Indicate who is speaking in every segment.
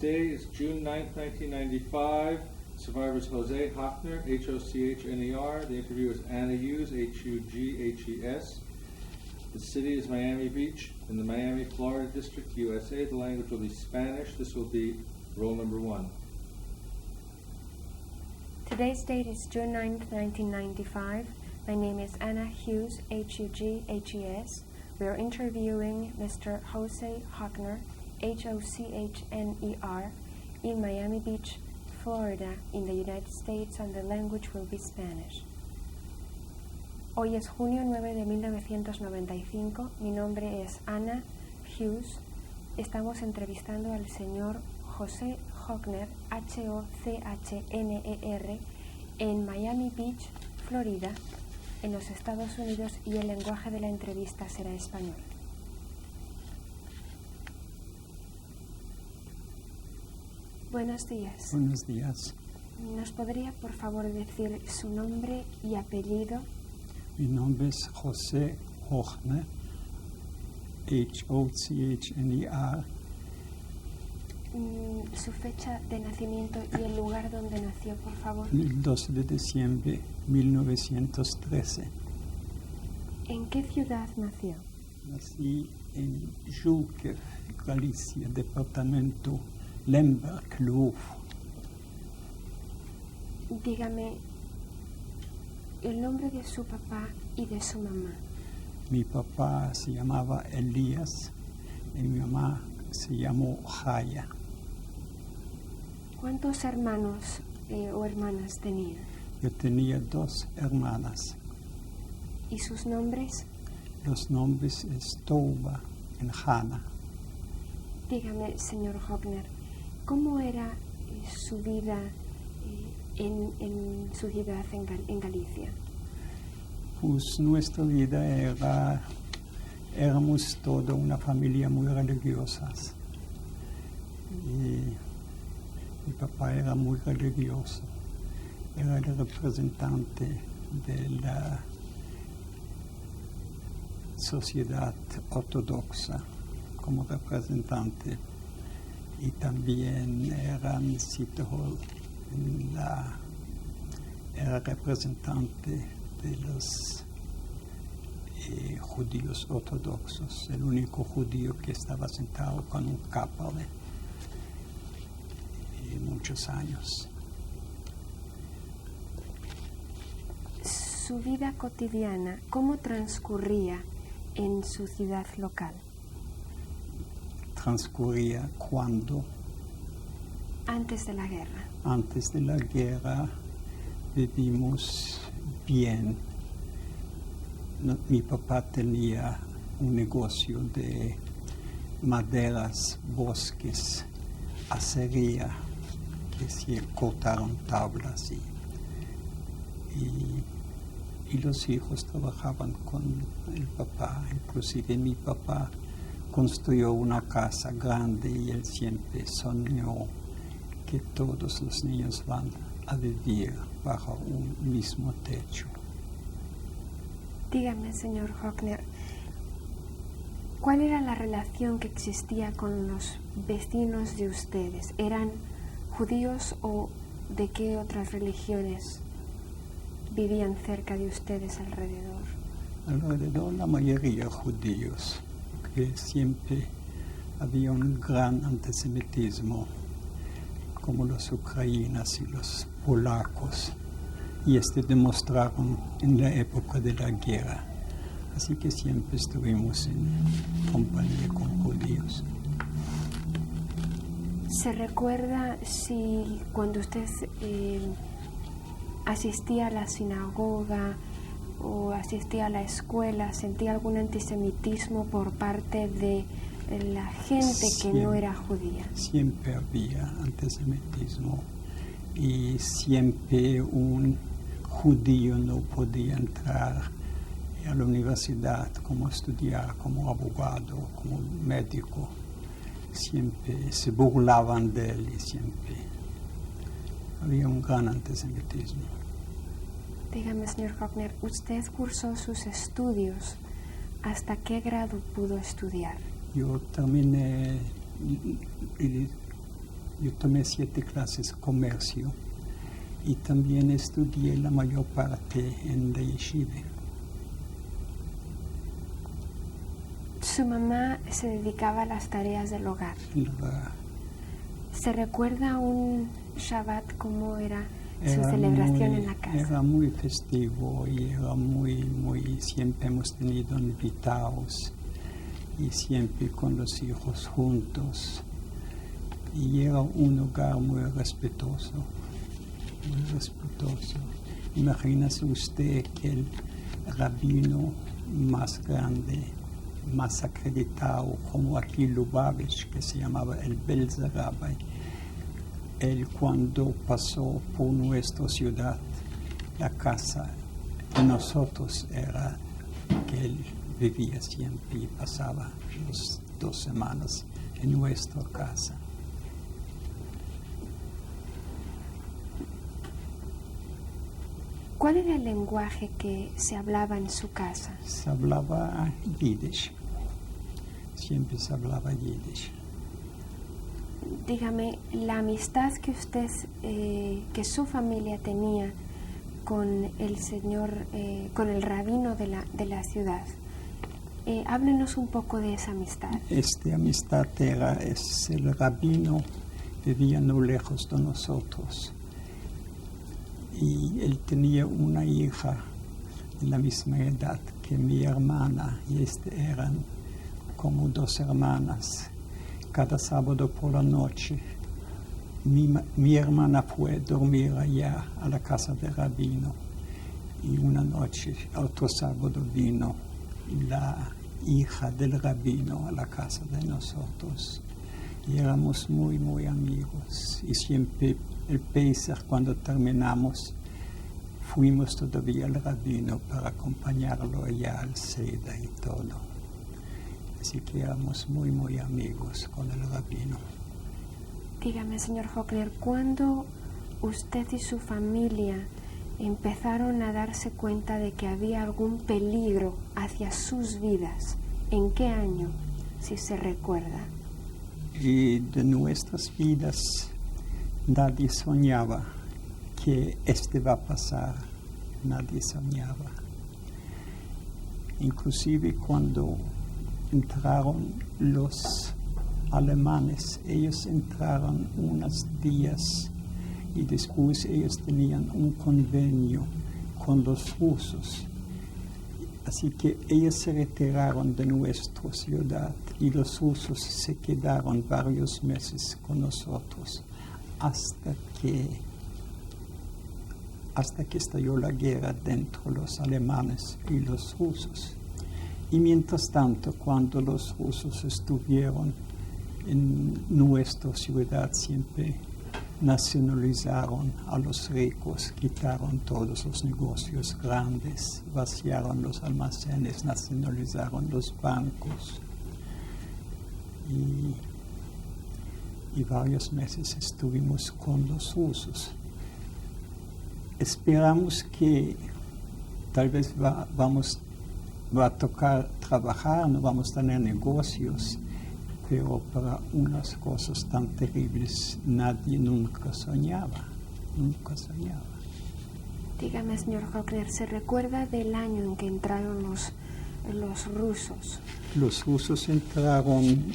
Speaker 1: date is June 9th, 1995. Survivor is Jose Hochner, Hochner. The interviewer is Anna Hughes, Hughes. The city is Miami Beach in the Miami, Florida District, USA. The language will be Spanish. This will be roll number 1.
Speaker 2: Today's date is June 9th, 1995. My name is Anna Hughes, Hughes. We are interviewing Mr. Jose Hochner, Hochner, in Miami Beach, Florida, in the United States, and the language will be Spanish. Hoy es junio 9 de 1995. Mi nombre es Anna Hughes. Estamos entrevistando al señor Jose Hochner, Hochner, en Miami Beach, Florida, en los Estados Unidos, y el lenguaje de la entrevista será español. Buenos días.
Speaker 3: Buenos días.
Speaker 2: ¿Nos podría, por favor, decir su nombre y apellido?
Speaker 3: Mi nombre es Jose Hochner, Hochner.
Speaker 2: Su fecha de nacimiento y el lugar donde nació, por favor.
Speaker 3: El 12 de diciembre 1913.
Speaker 2: ¿En qué ciudad nació?
Speaker 3: Nací en Žuľkov, Galicia, departamento Lemberg, Lwów.
Speaker 2: Dígame el nombre de su papá y de su mamá.
Speaker 3: Mi papá se llamaba Elías y mi mamá se llamó Jaya.
Speaker 2: ¿Cuántos hermanos o hermanas tenía?
Speaker 3: Yo tenía 2 hermanas.
Speaker 2: ¿Y sus nombres?
Speaker 3: Los nombres es Tova y Hannah.
Speaker 2: Dígame, señor Hochner, ¿cómo era su vida en su ciudad en Galicia?
Speaker 3: Pues nuestra vida éramos toda una familia muy religiosa. Y mi papá era muy religioso. Era el representante de la sociedad ortodoxa como representante. Y también era era representante de los judíos ortodoxos, el único judío que estaba sentado con un capa de muchos años.
Speaker 2: Su vida cotidiana, ¿cómo transcurría en su ciudad local?
Speaker 3: Transcurría cuando...
Speaker 2: Antes de la guerra.
Speaker 3: Antes de la guerra vivimos bien. Mi papá tenía un negocio de maderas, bosques, acería, que se cortaron tablas y los hijos trabajaban con el papá. Inclusive mi papá construyó una casa grande y él siempre soñó que todos los niños van a vivir bajo un mismo techo.
Speaker 2: Dígame, señor Hochner, ¿cuál era la relación que existía con los vecinos de ustedes? ¿Eran judíos o de qué otras religiones vivían cerca de ustedes alrededor?
Speaker 3: Alrededor la mayoría judíos, porque siempre había un gran antisemitismo, como los ucranianos y los polacos, y demostraron en la época de la guerra. Así que siempre estuvimos en compañía con judíos.
Speaker 2: ¿Se recuerda si cuando usted asistía a la sinagoga o asistía a la escuela, sentía algún antisemitismo por parte de la gente que no era judía?
Speaker 3: Siempre había antisemitismo y siempre un judío no podía entrar a la universidad como estudiar, como abogado, como médico. Siempre se burlaban de él y siempre había un gran antisemitismo.
Speaker 2: Dígame, señor Hochner, ¿usted cursó sus estudios? ¿Hasta qué grado pudo estudiar?
Speaker 3: Yo terminé Yo tomé 7 clases de comercio y también estudié la mayor parte en la yeshiva.
Speaker 2: Su mamá se dedicaba a las tareas del hogar. ¿Se recuerda un Shabbat cómo era su celebración en la casa?
Speaker 3: Era muy festivo y era siempre hemos tenido invitados y siempre con los hijos juntos. Y era un hogar muy respetuoso, muy respetuoso. Imagínese usted que el rabino más grande, más acreditado, como aquí Lubavitch, que se llamaba el Belzer Rabbi, él cuando pasó por nuestra ciudad, la casa de nosotros era que él vivía siempre y pasaba las 2 semanas en nuestra casa.
Speaker 2: ¿Cuál era el lenguaje que se hablaba en su casa?
Speaker 3: Se hablaba Yiddish. Siempre se hablaba Yiddish.
Speaker 2: Dígame, la amistad que que su familia tenía con el señor, con el rabino de la ciudad. Háblenos un poco de esa amistad.
Speaker 3: Esta amistad es el rabino, vivía no lejos de nosotros. Y él tenía una hija de la misma edad que mi hermana, y eran como 2 hermanas. Cada sábado por la noche, mi hermana fue a dormir allá a la casa del rabino. Y una noche, otro sábado, vino la hija del rabino a la casa de nosotros. Y éramos muy amigos. Y siempre el Pesach, cuando terminamos, fuimos todavía al rabino para acompañarlo allá al Seder y todo. Así que éramos muy amigos con el rabino.
Speaker 2: Dígame, señor Hochner, ¿cuándo usted y su familia empezaron a darse cuenta de que había algún peligro hacia sus vidas? ¿En qué año, si se recuerda?
Speaker 3: Y de nuestras vidas nadie soñaba que va a pasar, nadie soñaba. Inclusive cuando entraron los alemanes, ellos entraron unos días y después ellos tenían un convenio con los rusos. Así que ellos se retiraron de nuestra ciudad y los rusos se quedaron varios meses con nosotros hasta que estalló la guerra entre los alemanes y los rusos. Y mientras tanto, cuando los rusos estuvieron en nuestra ciudad, siempre nacionalizaron a los ricos, quitaron todos los negocios grandes, vaciaron los almacenes, nacionalizaron los bancos. Y varios meses estuvimos con los rusos. Esperamos que tal vez va a tocar trabajar, no vamos a tener negocios, pero para unas cosas tan terribles nadie nunca soñaba.
Speaker 2: Dígame, señor Hochner, ¿se recuerda del año en que entraron los rusos?
Speaker 3: Los rusos entraron,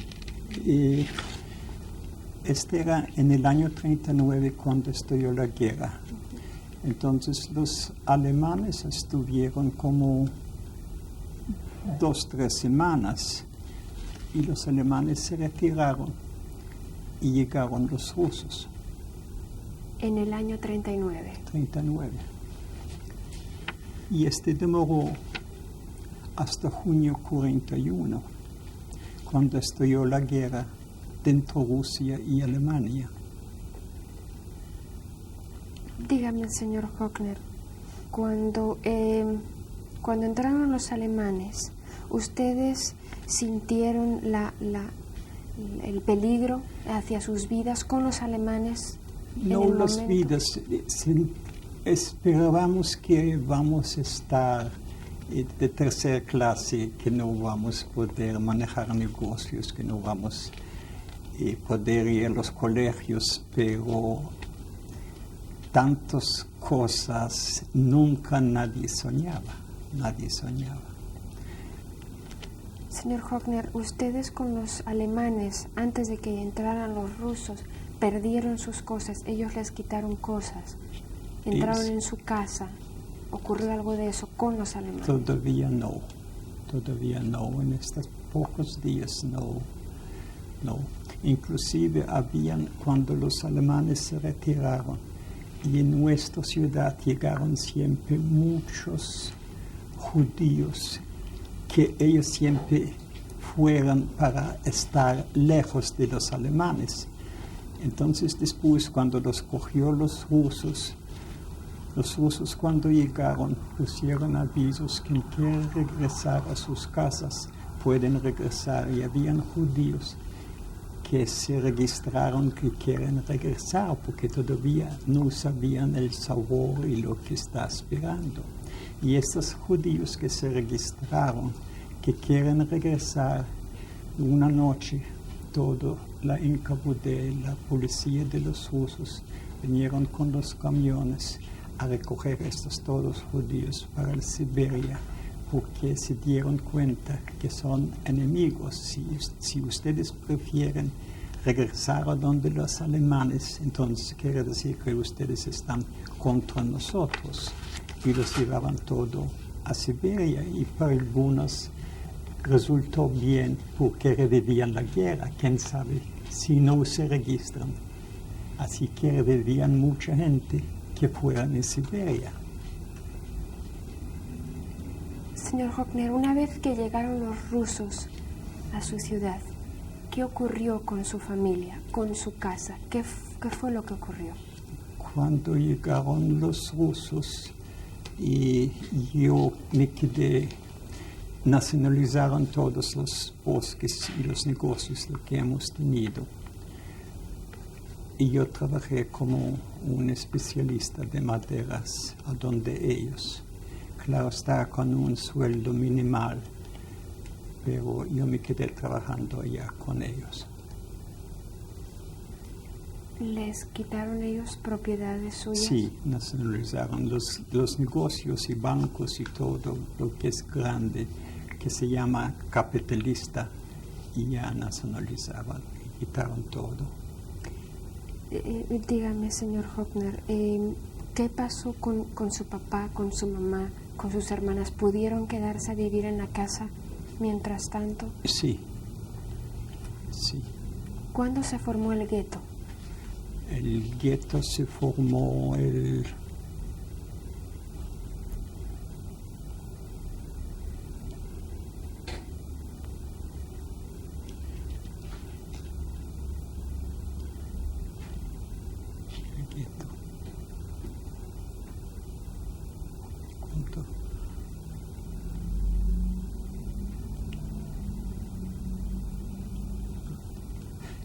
Speaker 3: era en el año 39 cuando estalló la guerra. Entonces los alemanes estuvieron como 2-3 semanas y los alemanes se retiraron y llegaron los rusos.
Speaker 2: En el año 39.
Speaker 3: Y demoró hasta junio 41, cuando estalló la guerra entre Rusia y Alemania.
Speaker 2: Dígame, señor Hochner, cuando entraron los alemanes, ¿ustedes sintieron el peligro hacia sus vidas con los alemanes?
Speaker 3: No las vidas, esperábamos que vamos a estar de tercera clase, que no vamos a poder manejar negocios, que no vamos y poder ir a los colegios, pero tantas cosas nunca nadie soñaba.
Speaker 2: Señor Hockner, ustedes con los alemanes, antes de que entraran los rusos, perdieron sus cosas, ellos les quitaron cosas, entraron en su casa, ¿ocurrió algo de eso con los alemanes?
Speaker 3: Todavía no, en estos pocos días no. Inclusive cuando los alemanes se retiraron, y en nuestra ciudad llegaron siempre muchos judíos que ellos siempre fueran para estar lejos de los alemanes. Entonces después, cuando los cogió los rusos cuando llegaron pusieron avisos que quieren regresar a sus casas, pueden regresar, y habían judíos que se registraron que quieren regresar porque todavía no sabían el sabor y lo que está esperando. Y estos judíos que se registraron, que quieren regresar, una noche, todo la NKVD, la policía de los rusos, vinieron con los camiones a recoger estos todos judíos para Siberia, porque se dieron cuenta que son enemigos. Si ustedes prefieren regresar a donde los alemanes, entonces quiere decir que ustedes están contra nosotros. Y los llevaban todo a Siberia, y para algunos resultó bien porque revivían la guerra. Quién sabe si no se registran. Así que revivían mucha gente que fueran en Siberia.
Speaker 2: Señor Hockner, una vez que llegaron los rusos a su ciudad, ¿qué ocurrió con su familia, con su casa? ¿Qué fue lo que ocurrió?
Speaker 3: Cuando llegaron los rusos y yo me quedé, nacionalizaron todos los bosques y los negocios que hemos tenido. Y yo trabajé como un especialista de maderas a donde ellos. Claro, estaba con un sueldo minimal, pero yo me quedé trabajando allá con ellos.
Speaker 2: ¿Les quitaron ellos propiedades suyas?
Speaker 3: Sí, nacionalizaron los negocios y bancos y todo lo que es grande, que se llama capitalista, y ya nacionalizaban y quitaron todo.
Speaker 2: Dígame, señor Hockner, ¿qué pasó con su papá, con su mamá, con sus hermanas? ¿Pudieron quedarse a vivir en la casa mientras tanto?
Speaker 3: Sí.
Speaker 2: ¿Cuándo se formó el gueto?
Speaker 3: El gueto se formó el gueto. ¿Cuánto?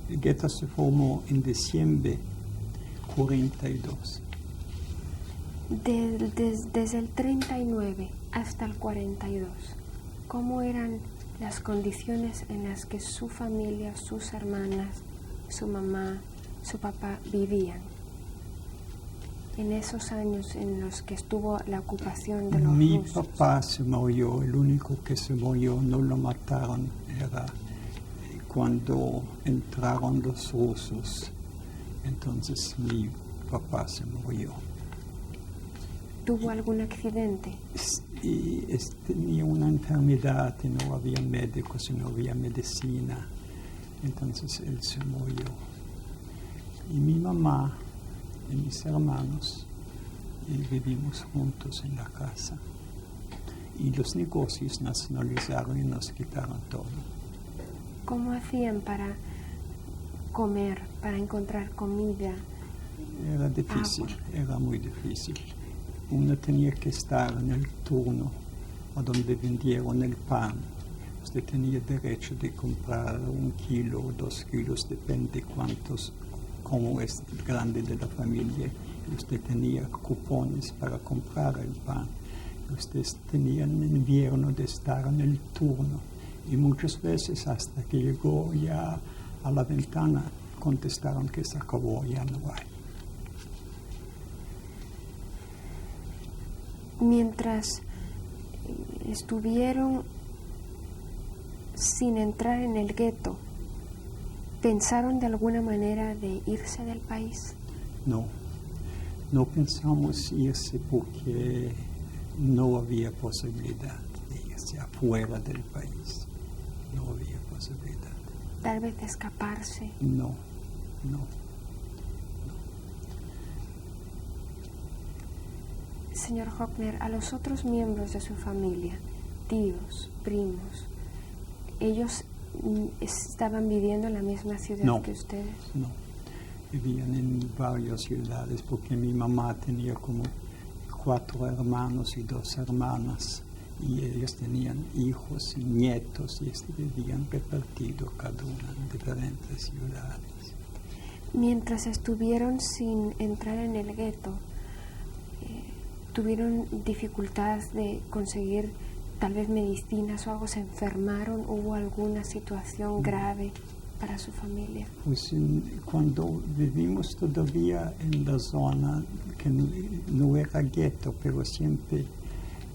Speaker 3: El gueto se formó en diciembre 42.
Speaker 2: Desde el 39 hasta el 42, ¿cómo eran las condiciones en las que su familia, sus hermanas, su mamá, su papá vivían? En esos años en los que estuvo la ocupación de los
Speaker 3: Mi
Speaker 2: rusos.
Speaker 3: papá se murió, el único que se murió, no lo mataron, era cuando entraron los rusos. Entonces mi papá se murió.
Speaker 2: ¿Tuvo algún accidente?
Speaker 3: Y tenía una enfermedad y no había médicos y no había medicina. Entonces él se murió. Y mi mamá y mis hermanos vivimos juntos en la casa. Y los negocios nacionalizaron y nos quitaron todo.
Speaker 2: ¿Cómo hacían para comer, para encontrar comida?
Speaker 3: Era difícil, era muy difícil. Uno tenía que estar en el turno a donde vendieron el pan. Usted tenía derecho de comprar 1 kilo o 2 kilos, depende cómo es grande de la familia. Usted tenía cupones para comprar el pan. Usted tenía en invierno de estar en el turno. Y muchas veces hasta que llegó ya a la ventana contestaron que se acabó, ya no hay.
Speaker 2: Mientras estuvieron sin entrar en el gueto, ¿pensaron de alguna manera de irse del país?
Speaker 3: No pensamos irse porque no había posibilidad de irse afuera del país. No había posibilidad.
Speaker 2: Tal vez de escaparse.
Speaker 3: No.
Speaker 2: Señor Hockner, a los otros miembros de su familia, tíos, primos, ¿ellos estaban viviendo en la misma ciudad que ustedes?
Speaker 3: No, vivían en varias ciudades porque mi mamá tenía como 4 hermanos y 2 hermanas y ellos tenían hijos y nietos y vivían repartidos cada una en diferentes ciudades.
Speaker 2: Mientras estuvieron sin entrar en el gueto, ¿tuvieron dificultad de conseguir tal vez medicinas o algo? ¿Se enfermaron? ¿Hubo alguna situación grave para su familia?
Speaker 3: Pues cuando vivimos todavía en la zona que no era gueto, pero siempre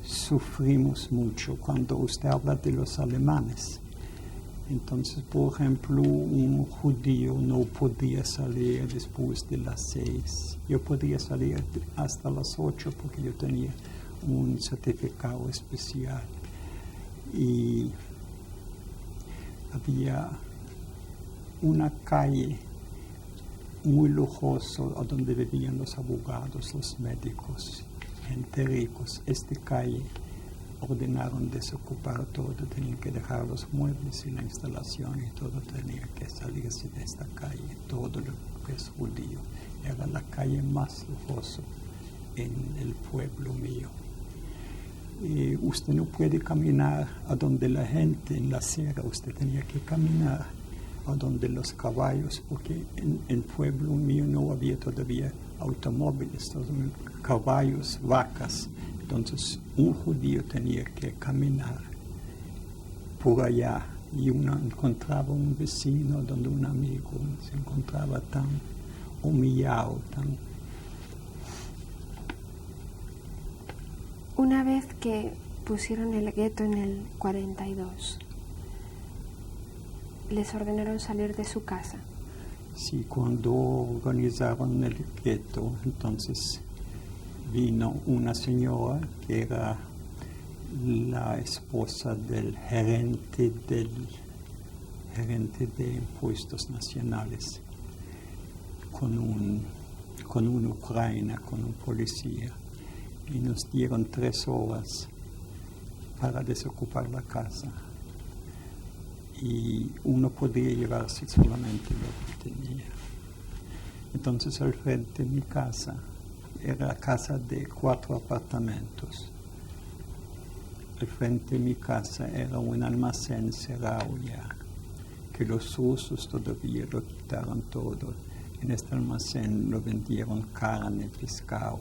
Speaker 3: sufrimos mucho cuando usted habla de los alemanes. Entonces, por ejemplo, un judío no podía salir después de las 6. Yo podía salir hasta las 8 porque yo tenía un certificado especial. Y había una calle muy lujosa donde vivían los abogados, los médicos, gente ricos. Esta calle ordenaron desocupar todo, tenían que dejar los muebles y la instalación y todo tenía que salirse de esta calle, todo lo que es judío. Era la calle más lujosa en el pueblo mío. Usted no puede caminar a donde la gente en la acera, usted tenía que caminar a donde los caballos, porque en el pueblo mío no había todavía automóviles, todos caballos, vacas. Entonces un judío tenía que caminar por allá y uno encontraba un vecino donde un amigo se encontraba tan humillado, tan...
Speaker 2: Una vez que pusieron el gueto en el 42, les ordenaron salir de su casa.
Speaker 3: Sí, cuando organizaron el gueto, entonces vino una señora que era la esposa del gerente de impuestos nacionales con un ucraniano, con un policía, y nos dieron 3 horas para desocupar la casa y uno podía llevarse solamente lo que tenía. Entonces al frente de mi casa era la casa de 4 apartamentos. Al frente de mi casa era un almacén cerrado ya, que los rusos todavía lo quitaron todo. En este almacén lo vendieron carne, pescado.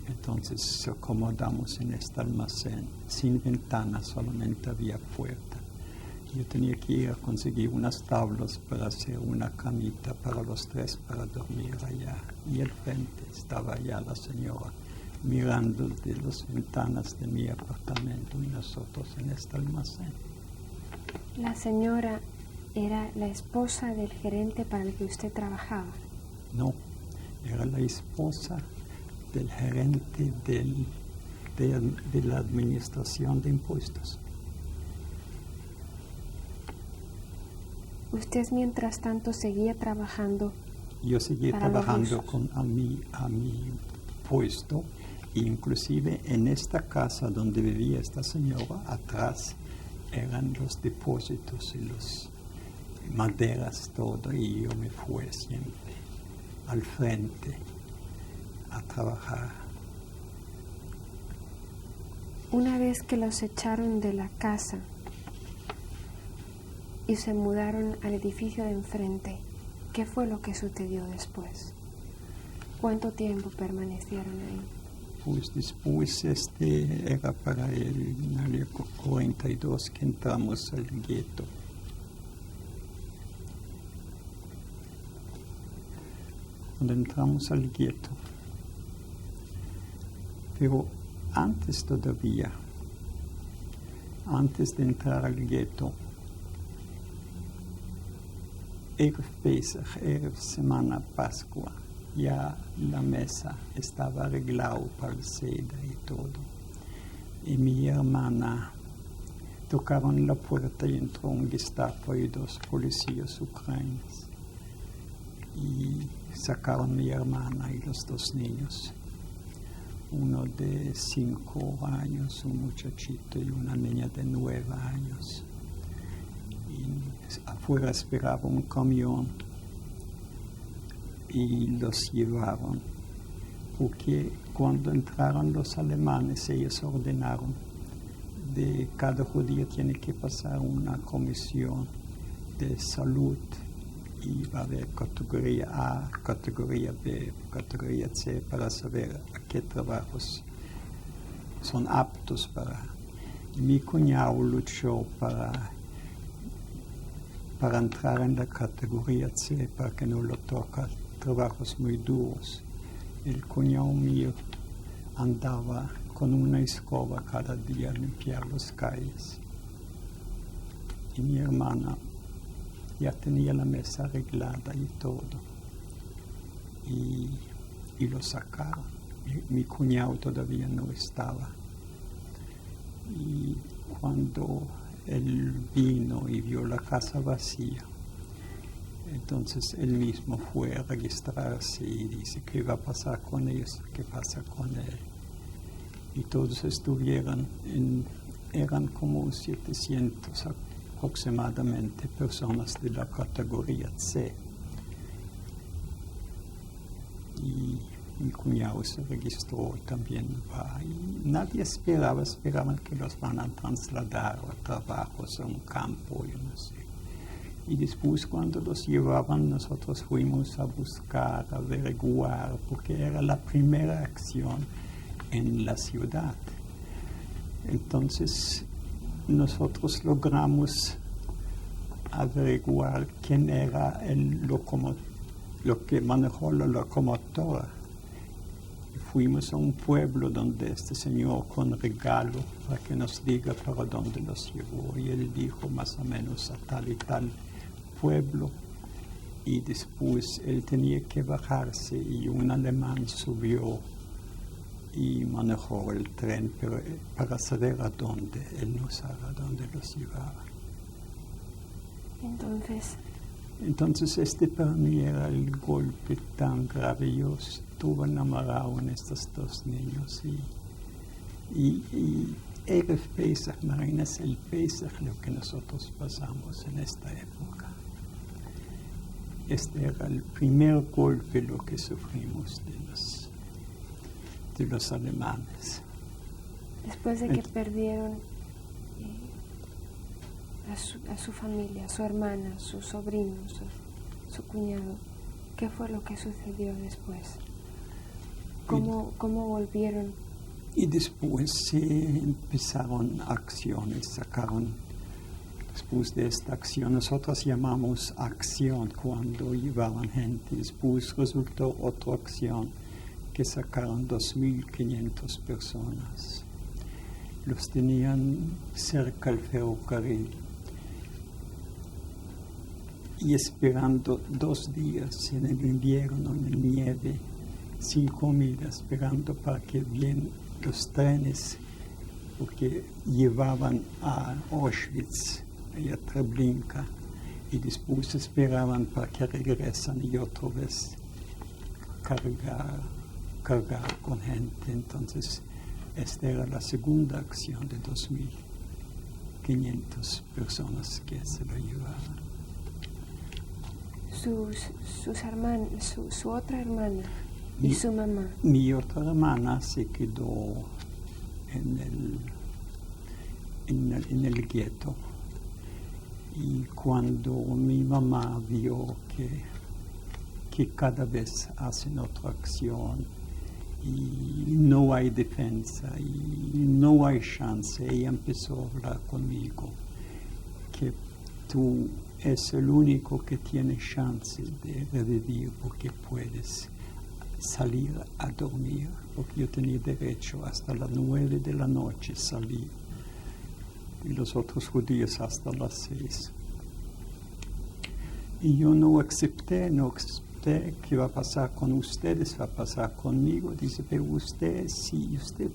Speaker 3: Entonces nos acomodamos en este almacén, sin ventanas, solamente había puerta. Yo tenía que ir a conseguir unas tablas para hacer una camita para los 3 para dormir allá. Y al frente estaba allá la señora mirando de las ventanas de mi apartamento y nosotros en este almacén.
Speaker 2: La señora era la esposa del gerente para el que usted trabajaba.
Speaker 3: No, era la esposa del gerente de la administración de impuestos.
Speaker 2: Usted mientras tanto seguía trabajando.
Speaker 3: Yo seguía
Speaker 2: para
Speaker 3: trabajando
Speaker 2: los rusos.
Speaker 3: a mi puesto, e inclusive en esta casa donde vivía esta señora, atrás eran los depósitos y las maderas, todo, y yo me fui siempre al frente a trabajar.
Speaker 2: Una vez que los echaron de la casa y se mudaron al edificio de enfrente, ¿qué fue lo que sucedió después? ¿Cuánto tiempo permanecieron ahí?
Speaker 3: Pues después era para el año 42 que entramos al gueto. cuando entramos al gueto. Pero antes todavía, antes de entrar al gueto, Erev Pesach, Erev Semana Pascua, ya la mesa estaba arreglada para el Seder y todo. Y mi hermana tocaron la puerta y entró un Gestapo y 2 policías ucranianos. Y sacaron a mi hermana y los 2 niños. Uno de 5 años, un muchachito, y una niña de 9 años. Y afuera esperaba un camión y los llevaron, porque cuando entraron los alemanes ellos ordenaron de cada judío tiene que pasar una comisión de salud y va a haber categoría A, categoría B, categoría C para saber a qué trabajos son aptos para. Y mi cuñado luchó para entrar en la categoría C, para que no lo toque trabajos muy duros. El cuñado mío andaba con una escoba cada día a limpiar las calles. Y mi hermana ya tenía la mesa arreglada y todo. Y lo sacaron. Mi cuñado todavía no estaba. Y cuando él vino y vio la casa vacía, entonces él mismo fue a registrarse y dice qué va a pasar con ellos, qué pasa con él. Y todos estuvieron, eran como 700 aproximadamente personas de la categoría C. Y mi cuñado se registró también va. Y nadie esperaban que los van a trasladar a trabajos a un campo, yo no sé. Y después cuando los llevaban nosotros fuimos a buscar, a averiguar, porque era la primera acción en la ciudad. Entonces nosotros logramos averiguar quién era lo que manejó la locomotora. Y fuimos a un pueblo donde este señor con regalo para que nos diga para dónde los llevó. Y él dijo más o menos a tal y tal pueblo. Y después él tenía que bajarse y un alemán subió y manejó el tren, pero para saber a dónde, él no sabía a dónde los llevaba. Entonces para mí era el golpe tan grave. Yo estuve enamorado en estos 2 niños y Erev Pesach, Marina, es el Pesach lo que nosotros pasamos en esta época. Este era el primer golpe lo que sufrimos de los alemanes.
Speaker 2: Después de que perdieron a su familia, a su hermana, sus sobrinos, su cuñado, ¿qué fue lo que sucedió después? ¿Cómo volvieron?
Speaker 3: Y después se empezaron acciones, después de esta acción, nosotros llamamos acción cuando llevaban gente. Después resultó otra acción que sacaron 2.500 personas. Los tenían cerca al ferrocarril y esperando 2 días en el invierno, en la nieve, sin comida, esperando para que vienen los trenes, porque llevaban a Auschwitz y a Treblinka y después esperaban para que regresan y otra vez cargar con gente. Entonces esta era la segunda acción de 2.500 personas que se lo llevaban.
Speaker 2: Su otra hermana y su mamá.
Speaker 3: Mi otra hermana se quedó en el gueto. Y cuando mi mamá vio que cada vez hacen otra acción y no hay defensa y no hay chance, ella empezó a hablar conmigo que tú es el único que tiene chance de revivir porque puedes salir a dormir, porque yo tenía derecho hasta las 9 de la noche salir y los otros judíos hasta las 6. Y yo no acepté qué va a pasar con ustedes, va a pasar conmigo. Dice, pero usted, si usted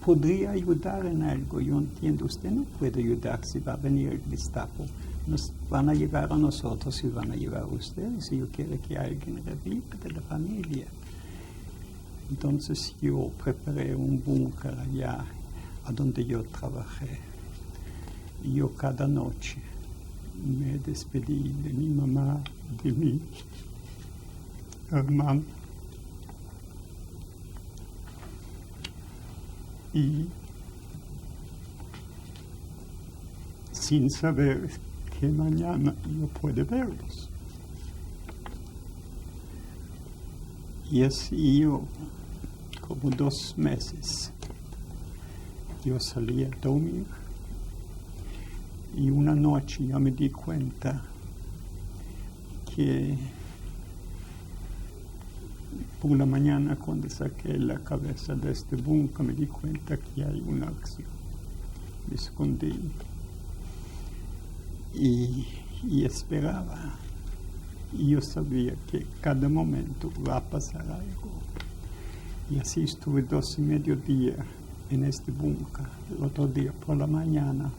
Speaker 3: podría ayudar en algo, yo entiendo, usted no puede ayudar si va a venir el Gestapo. Nos van a llevar a nosotros y van a llevar a ustedes. Y yo quiero que alguien reviva de la familia. Entonces yo preparé un búnker allá a donde yo trabajé. Y yo cada noche me despedí de mi mamá, de mi hermano. Y sin saber que mañana yo puedo verlos. Y así yo, como 2 meses, yo salí a dormir. Y una noche yo me di cuenta que por la mañana cuando saqué la cabeza de este búnker me di cuenta que hay una acción. Me escondí y esperaba. Y yo sabía que cada momento va a pasar algo. Y así estuve 2,5 días en este búnker. El otro día por la mañana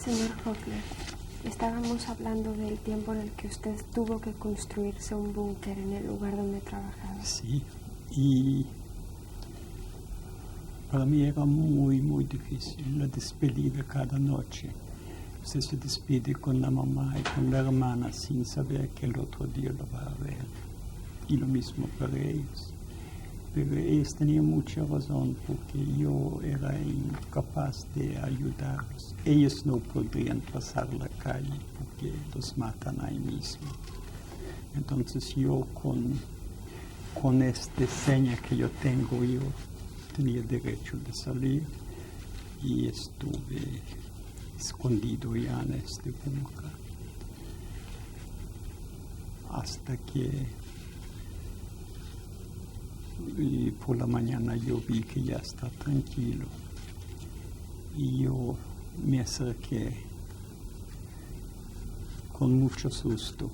Speaker 2: Señor Faulkner, estábamos hablando del tiempo en el que usted tuvo que construirse un búnker en el lugar donde trabajaba.
Speaker 3: Sí, y para mí era muy, muy difícil la despedida cada noche. Usted se despide con la mamá y con la hermana sin saber que el otro día lo va a ver. Y lo mismo para ellos. Pero ellos tenían mucha razón porque yo era incapaz de ayudarlos. Ellos no podrían pasar la calle porque los matan ahí mismo. Entonces yo con esta seña que yo tengo, yo tenía derecho de salir y estuve escondido ya en este búnker hasta que y por la mañana yo vi que ya está tranquilo y yo me acerqué con mucho susto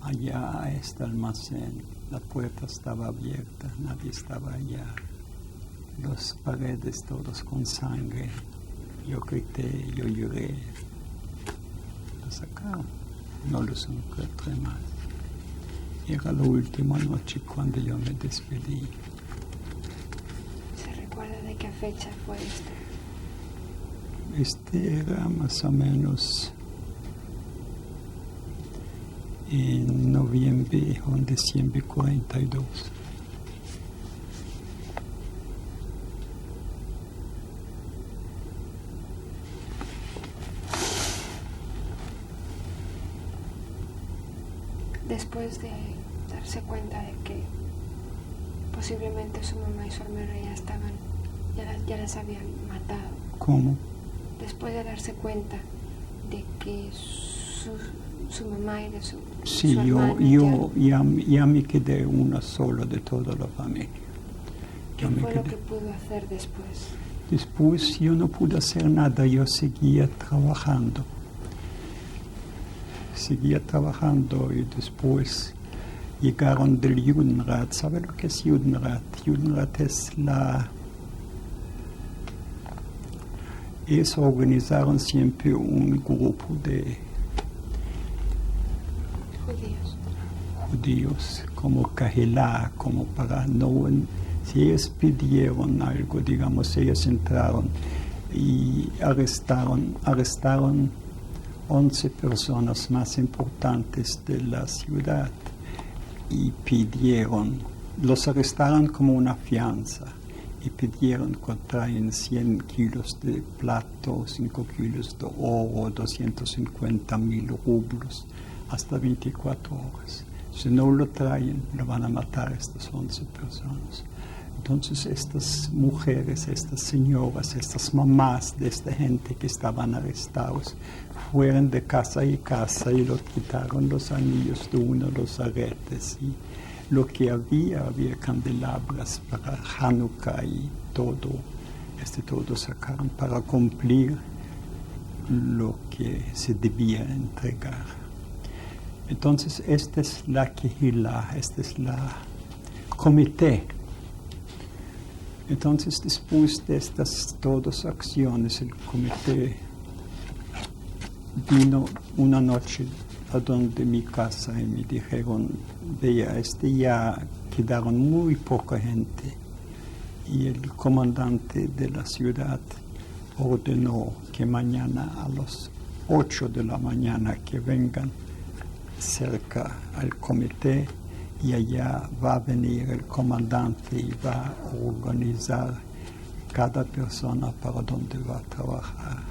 Speaker 3: allá a este almacén. La puerta estaba abierta, nadie estaba allá, las paredes todas con sangre. Yo grité, yo lloré. Lo sacaron, no los encontré más. Era la última noche cuando yo me despedí.
Speaker 2: ¿Se recuerda de qué fecha fue esto?
Speaker 3: Este era más o menos en noviembre o en diciembre 42.
Speaker 2: Después de darse cuenta de que posiblemente su mamá y su hermana ya las habían matado.
Speaker 3: ¿Cómo?
Speaker 2: Después de darse cuenta de que su mamá y de su
Speaker 3: Sí,
Speaker 2: hermana
Speaker 3: ya me quedé una sola de toda la familia.
Speaker 2: ¿Qué fue lo que pudo hacer después?
Speaker 3: Después yo no pude hacer nada, yo seguía trabajando. Y después llegaron del Judenrat. ¿Sabe lo que es Judenrat? Judenrat es ellos organizaron siempre un grupo de judíos como Kahilá, como para no... Si ellos pidieron algo, digamos, ellos entraron y arrestaron 11 personas más importantes de la ciudad y los arrestaron como una fianza y pidieron que traen 100 kilos de plata, 5 kilos de oro, 250,000 rublos, hasta 24 horas. Si no lo traen, lo van a matar a estas 11 personas. Entonces estas mujeres, estas señoras, estas mamás de esta gente que estaban arrestados, fueron de casa y casa y los quitaron los anillos de uno, los aretes y lo que había candelabras para Hanukkah y todo sacaron para cumplir lo que se debía entregar. Entonces esta es la Kehillah, esta es la comité. Entonces, después de estas todas acciones, el comité vino una noche a donde mi casa y me dijeron, vea, ya quedaron muy poca gente. Y el comandante de la ciudad ordenó que mañana a las 8 de la mañana que vengan cerca al comité, y allá va a venir el comandante y va a organizar cada persona para dónde va a trabajar.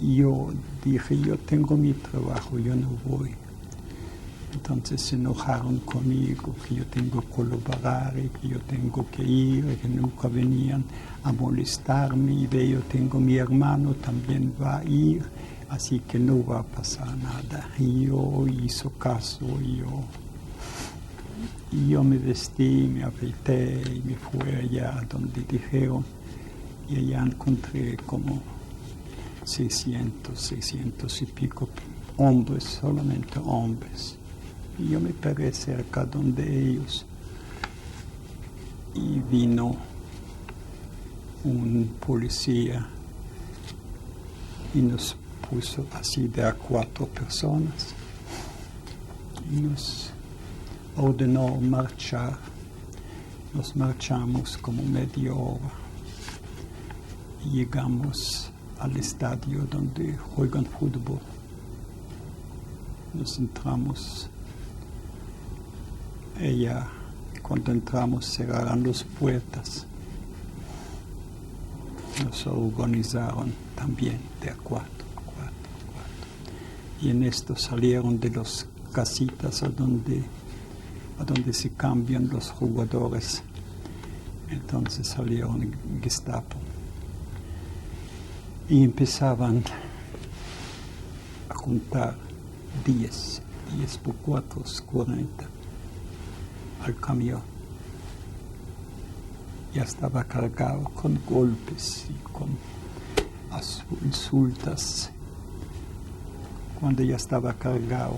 Speaker 3: Yo dije, yo tengo mi trabajo, yo no voy. Entonces se enojaron conmigo, que yo tengo que colaborar y que yo tengo que ir, y que nunca venían a molestarme. Y ve, yo tengo mi hermano, también va a ir. Así que no va a pasar nada. Y yo hice caso, yo me vestí, me afeité y me fui allá donde dijeron. Y allá encontré como 600 y pico hombres, solamente hombres. Y yo me paré cerca donde ellos. Y vino un policía y nos puso así de a 4 personas y nos ordenó marchar. Nos marchamos como media hora y llegamos al estadio donde juegan fútbol. Nos entramos, cuando entramos cerraron las puertas. Nos organizaron también de a 4. Y en esto salieron de las casitas a donde se cambian los jugadores. Entonces salieron Gestapo. Y empezaban a contar 10 por 4, 40 al camión. Ya estaba cargado con golpes y con insultos. Cuando ya estaba cargado,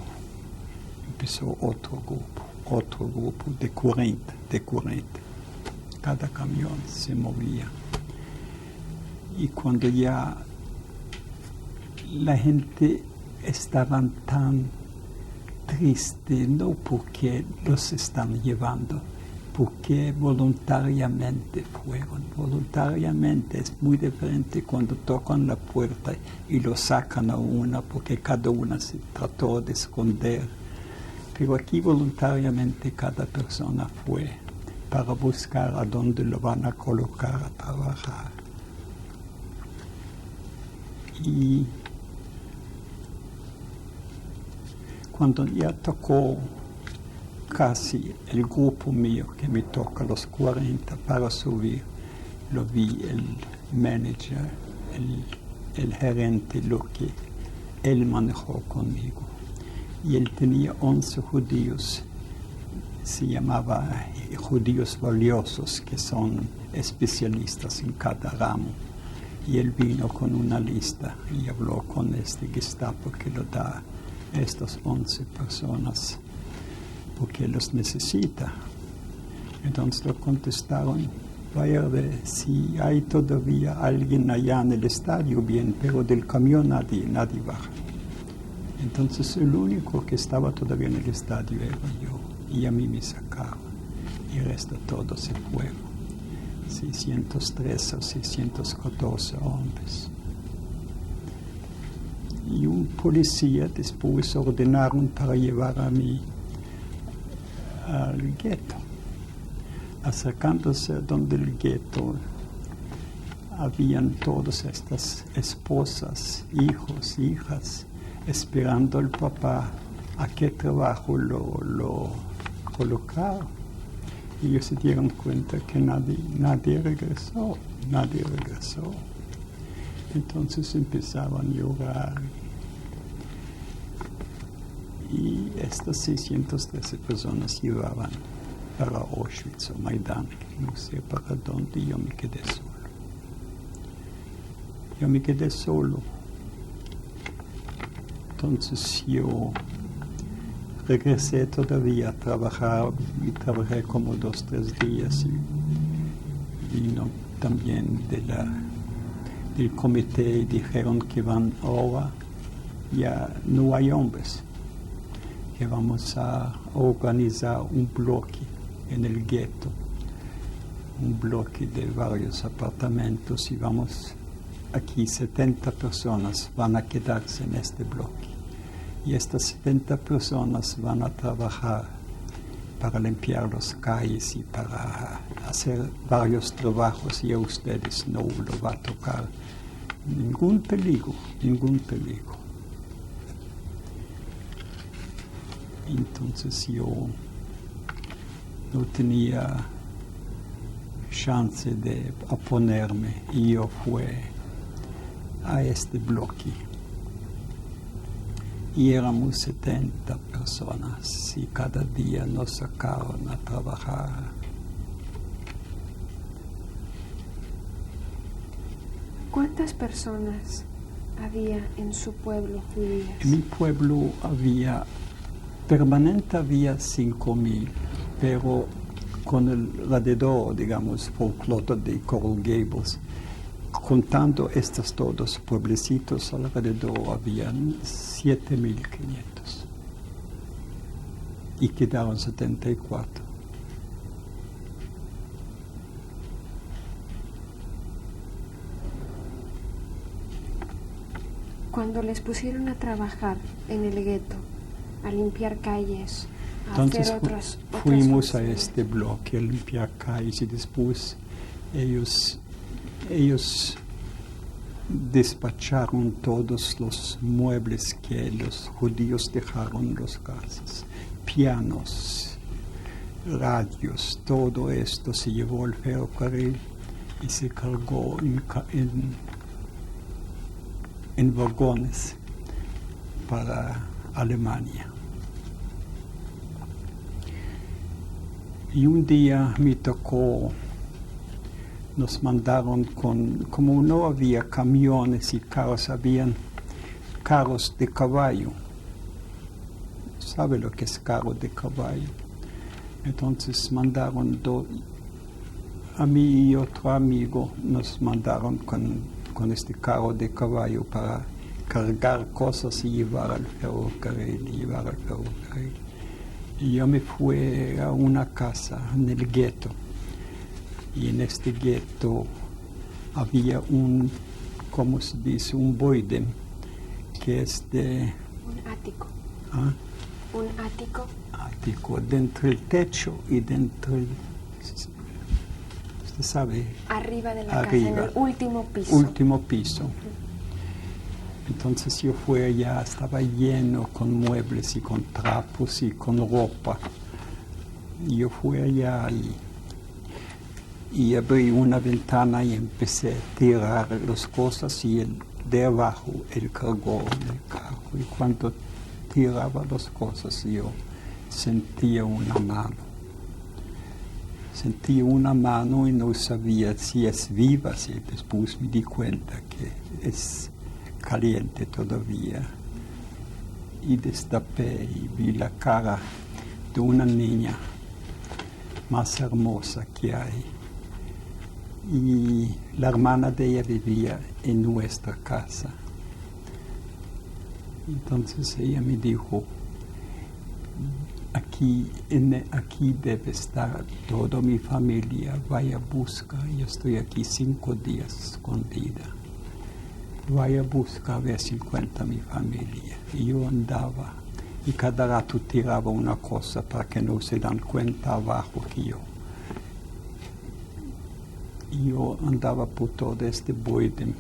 Speaker 3: empezó otro grupo de 40. Cada camión se movía. Y cuando ya la gente estaba tan triste, no porque los están llevando, porque voluntariamente fueron. Voluntariamente es muy diferente cuando tocan la puerta y lo sacan a una, porque cada una se trató de esconder. Pero aquí voluntariamente cada persona fue para buscar a dónde lo van a colocar a trabajar. Y cuando ya tocó casi el grupo mío que me toca los 40 para subir, lo vi el manager, el gerente, lo que él manejó conmigo. Y él tenía 11 judíos, se llamaba judíos valiosos, que son especialistas en cada ramo. Y él vino con una lista y habló con este Gestapo que lo da a estas 11 personas, porque los necesita. Entonces lo contestaron, vaya a ver si hay todavía alguien allá en el estadio, bien, pero del camión nadie baja. Entonces el único que estaba todavía en el estadio era yo, y a mí me sacaron, y el resto todos se fueron, 613 o 614 hombres. Y un policía después ordenaron para llevar a mí al gueto. acercándose donde el gueto, habían todas estas esposas, hijos, hijas, esperando al papá a qué trabajo lo colocaron. Y ellos se dieron cuenta que nadie regresó. Entonces empezaban a llorar. Y estas 613 personas llevaban para Auschwitz o Maidán, no sé para dónde, y yo me quedé solo. Entonces yo regresé todavía a trabajar y trabajé como 2-3 días y vino también del comité y dijeron que van ahora, ya no hay hombres, que vamos a organizar un bloque en el gueto, un bloque de varios apartamentos y vamos aquí 70 personas van a quedarse en este bloque. Y estas 70 personas van a trabajar para limpiar las calles y para hacer varios trabajos y a ustedes no lo va a tocar ningún peligro. Entonces yo no tenía chance de oponerme y yo fui a este bloque. Y éramos 70 personas y cada día nos sacaron a trabajar.
Speaker 2: ¿Cuántas personas había en su pueblo judías?
Speaker 3: En mi pueblo permanente había 5,000, pero con el alrededor, digamos, folclore de Coral Gables, contando estos todos pueblecitos alrededor, habían 7,500 y quedaron 74.
Speaker 2: Cuando les pusieron a trabajar en el gueto, a limpiar calles, a
Speaker 3: entonces
Speaker 2: hacer otras
Speaker 3: fuimos a
Speaker 2: funciones.
Speaker 3: este bloque a limpiar calles y después ellos despacharon todos los muebles que los judíos dejaron en las casas, pianos, radios, todo esto se llevó al ferrocarril y se cargó en vagones para Alemania. Y un día me tocó, nos mandaron como no había camiones y carros, habían carros de caballo. ¿Sabe lo que es carro de caballo? Entonces mandaron a mí y otro amigo, nos mandaron con este carro de caballo para cargar cosas y llevar al ferrocarril. Y yo me fui a una casa en el gueto. Y en este gueto había ¿cómo se dice? Un boide, que es de...
Speaker 2: Un ático.
Speaker 3: ¿Ah?
Speaker 2: Un ático.
Speaker 3: Ático, dentro del techo y dentro del... ¿Usted sabe?
Speaker 2: Arriba de la casa, en el último piso.
Speaker 3: Último piso. Entonces yo fui allá, estaba lleno con muebles y con trapos y con ropa. Y yo fui allá y abrí una ventana y empecé a tirar las cosas y de abajo él cargó el carro. Y cuando tiraba las cosas yo sentía una mano y no sabía si es viva, si después me di cuenta que es caliente todavía. Y destapé y vi la cara de una niña más hermosa que hay. Y la hermana de ella vivía en nuestra casa. Entonces ella me dijo, aquí debe estar toda mi familia, vaya a buscar, yo estoy aquí 5 días escondida. Vaya a buscar a ver si encuentra mi familia. Y yo andaba y cada rato tiraba una cosa para que no se dan cuenta abajo que yo Yo andaba por todo este borde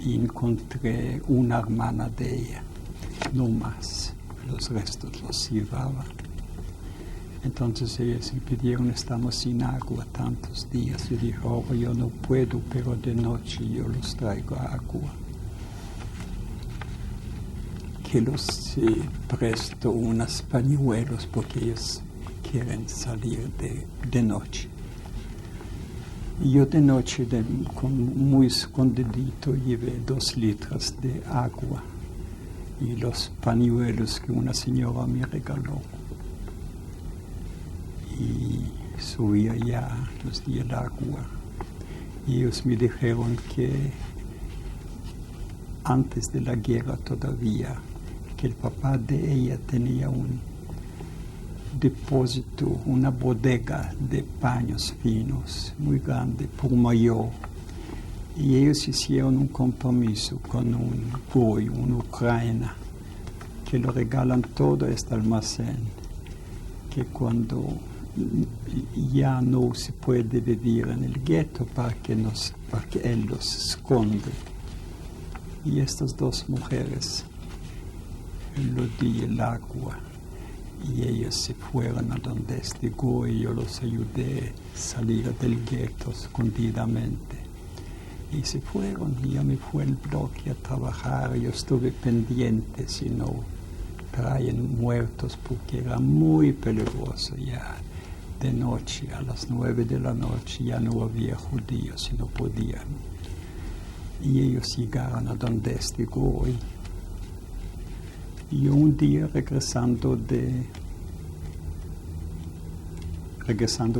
Speaker 3: y encontré una hermana de ella, no más, los restos los llevaba. Entonces ellos me pidieron, estamos sin agua tantos días. Yo dije, oh, yo no puedo, pero de noche yo los traigo agua. Que los presto unos pañuelos porque ellos quieren salir de noche. Y yo de noche, muy escondidito, llevé 2 litros de agua y los pañuelos que una señora me regaló. Y subí allá, los di el agua. Y ellos me dijeron que antes de la guerra todavía, que el papá de ella tenía un depósito, una bodega de paños finos muy grande por mayor. Y ellos hicieron un compromiso con un goy, un ucraniano, que le regalan todo este almacén, que cuando ya no se puede vivir en el gueto para que él los esconde. Y estas 2 mujeres le di el agua y ellos se fueron a donde este goy. Yo los ayudé a salir del gueto escondidamente y se fueron. Y yo me fui al bloque a trabajar. Yo estuve pendiente si no traen muertos porque era muy peligroso ya. De noche, a las 9 de la noche, ya no había judíos y no podían. Y ellos llegaron a donde este goy. Y un día regresando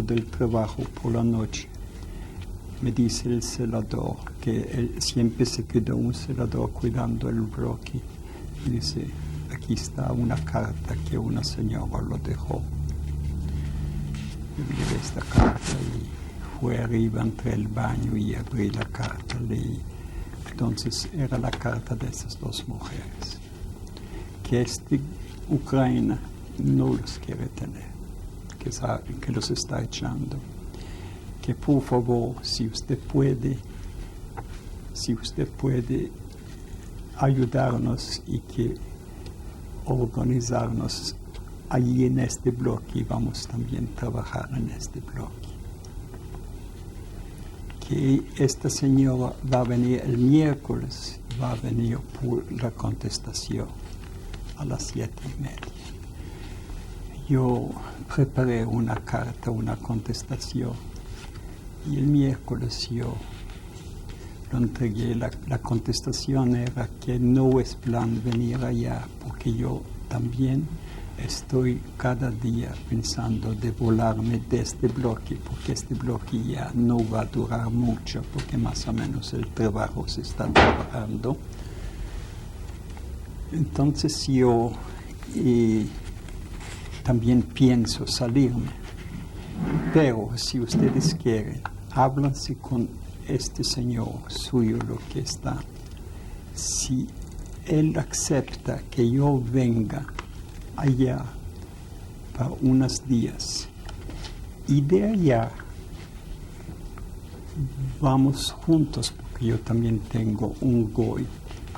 Speaker 3: del trabajo por la noche, me dice el celador, que él siempre se quedó un celador cuidando el bloque. Me dice, aquí está una carta que una señora lo dejó. Yo vi esta carta y fui arriba, entré al baño y abrí la carta, leí. Entonces era la carta de esas 2 mujeres, que este Ucrania no los quiere tener, que sabe que los está echando, que por favor, si usted puede ayudarnos y que organizarnos allí en este bloque, y vamos también a trabajar en este bloque. Que esta señora va a venir el miércoles, va a venir por la contestación a las 7:30. Yo preparé una carta, una contestación, y el miércoles yo lo entregué. La contestación era que no es plan venir allá, porque yo también estoy cada día pensando de volarme de este bloque, porque este bloque ya no va a durar mucho, porque más o menos el trabajo se está trabajando. Entonces yo también pienso salirme. Pero si ustedes quieren, háblense con este señor suyo, lo que está. Si él acepta que yo venga allá para unos días y de allá vamos juntos, porque yo también tengo un goy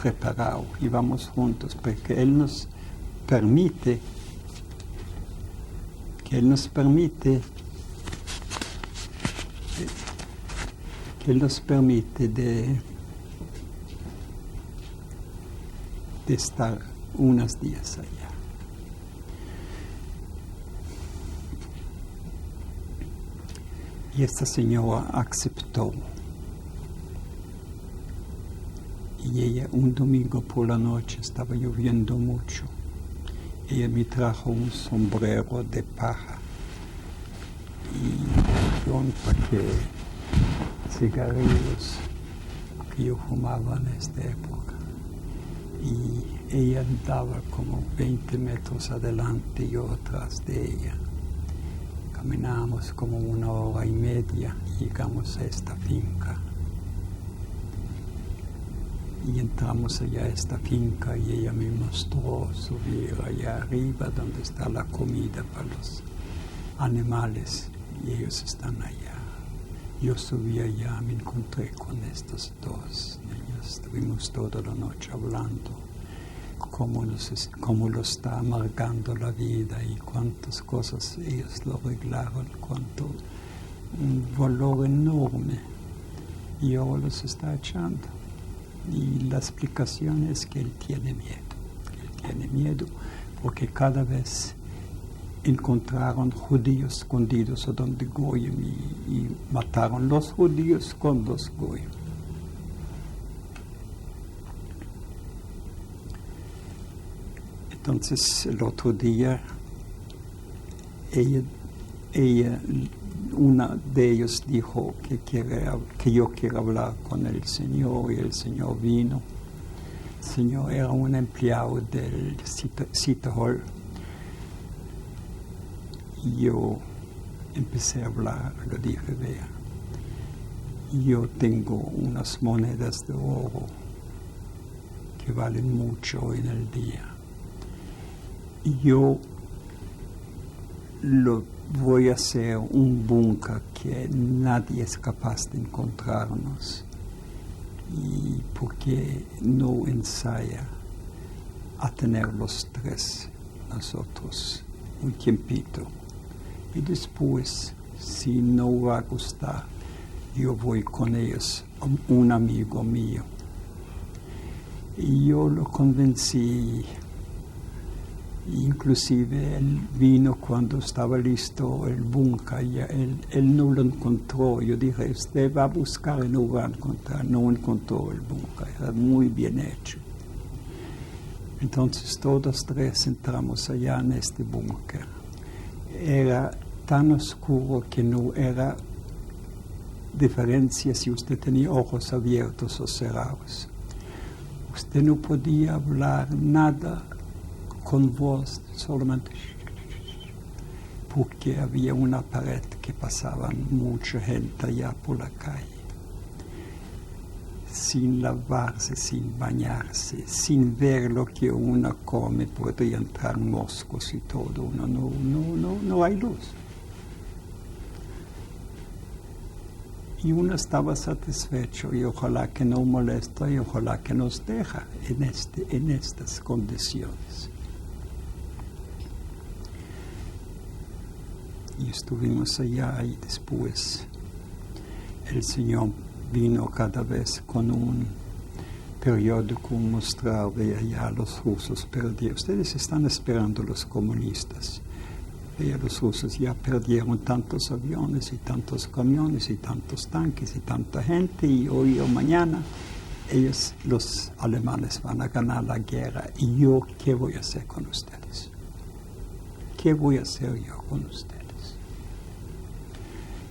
Speaker 3: preparado y vamos juntos, porque él nos permite de estar unos días allá. Y esta señora aceptó. Y ella, un domingo por la noche, estaba lloviendo mucho. Ella me trajo un sombrero de paja y yo empaqué cigarrillos que yo fumaba en esta época. Y ella andaba como 20 metros adelante y yo atrás de ella. Caminamos como 1 hora y media y llegamos a esta finca. Y entramos allá a esta finca y ella me mostró subir allá arriba donde está la comida para los animales y ellos están allá. Yo subí allá, me encontré con estos dos niños. Estuvimos toda la noche hablando cómo lo está amargando la vida y cuántas cosas ellos lo arreglaron, cuánto un valor enorme y ahora los está echando. Y la explicación es que él tiene miedo porque cada vez encontraron judíos escondidos a donde Goyim y mataron los judíos con los Goyim. Entonces el otro día una de ellos dijo que yo quiero hablar con el Señor y el Señor vino. El Señor era un empleado del City Hall. Y yo empecé a hablar, le dije, vea, yo tengo unas monedas de oro que valen mucho en el día. Y yo lo voy a hacer un búnker que nadie es capaz de encontrarnos. Y porque no ensaya a tener los tres nosotros un tiempito. Y después, si no va a gustar, yo voy con ellos, un amigo mío. Y yo lo convencí. Inclusive él vino cuando estaba listo el búnker, él no lo encontró. Yo dije, usted va a buscar y no va a encontrar. No encontró el búnker, era muy bien hecho. Entonces todos tres entramos allá en este búnker. Era tan oscuro que no era diferencia si usted tenía ojos abiertos o cerrados. Usted no podía hablar nada con voz, solamente porque había una pared que pasaba mucha gente allá por la calle. Sin lavarse, sin bañarse, sin ver lo que uno come, podría entrar moscos y todo. No hay luz. Y uno estaba satisfecho y ojalá que no molesta y ojalá que nos deja en estas condiciones. Y estuvimos allá y después el Señor vino cada vez con un periódico mostrar de allá los rusos perdieron. Ustedes están esperando los comunistas. Los rusos ya perdieron tantos aviones y tantos camiones y tantos tanques y tanta gente y hoy o mañana los alemanes van a ganar la guerra. ¿Y yo qué voy a hacer con ustedes? ¿Qué voy a hacer yo con ustedes?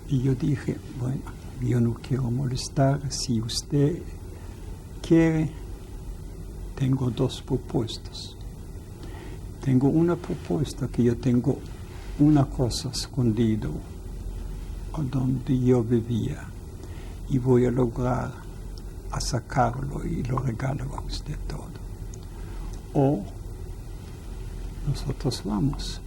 Speaker 3: Y yo dije, bueno, yo no quiero molestar. Si usted quiere, tengo dos propuestas. Tengo una propuesta que yo tengo una cosa escondida donde yo vivía y voy a lograr a sacarlo y lo regalo a usted todo. O nosotros vamos,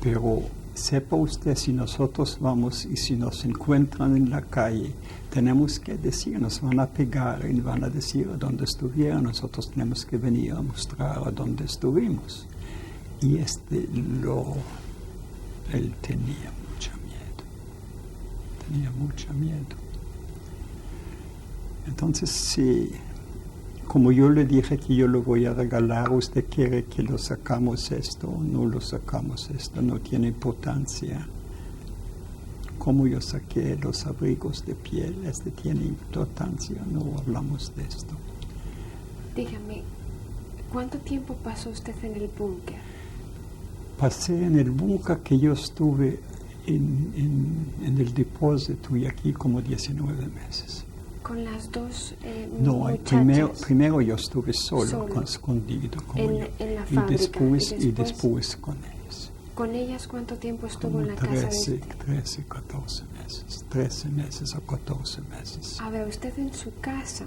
Speaker 3: pero sepa usted, si nosotros vamos y si nos encuentran en la calle, tenemos que decir, nos van a pegar y van a decir a dónde estuvieron, nosotros tenemos que venir a mostrar a dónde estuvimos. Y él tenía mucho miedo. Entonces, sí, como yo le dije que yo lo voy a regalar, usted quiere que lo sacamos esto, no lo sacamos esto, no tiene importancia. Como yo saqué los abrigos de piel, tiene importancia, no hablamos de esto.
Speaker 2: Dígame, ¿cuánto tiempo pasó usted en el búnker?
Speaker 3: Pasé en el búnker que yo estuve en el depósito y aquí como 19 meses.
Speaker 2: ¿Con las dos
Speaker 3: No,
Speaker 2: muchachas?
Speaker 3: primero yo estuve solo. Escondido
Speaker 2: en la fábrica.
Speaker 3: Y después con ellos.
Speaker 2: ¿Con ellas cuánto tiempo estuvo
Speaker 3: Como
Speaker 2: en la casa de
Speaker 3: 13, 14 meses. 13 meses o 14 meses.
Speaker 2: A ver, usted en su casa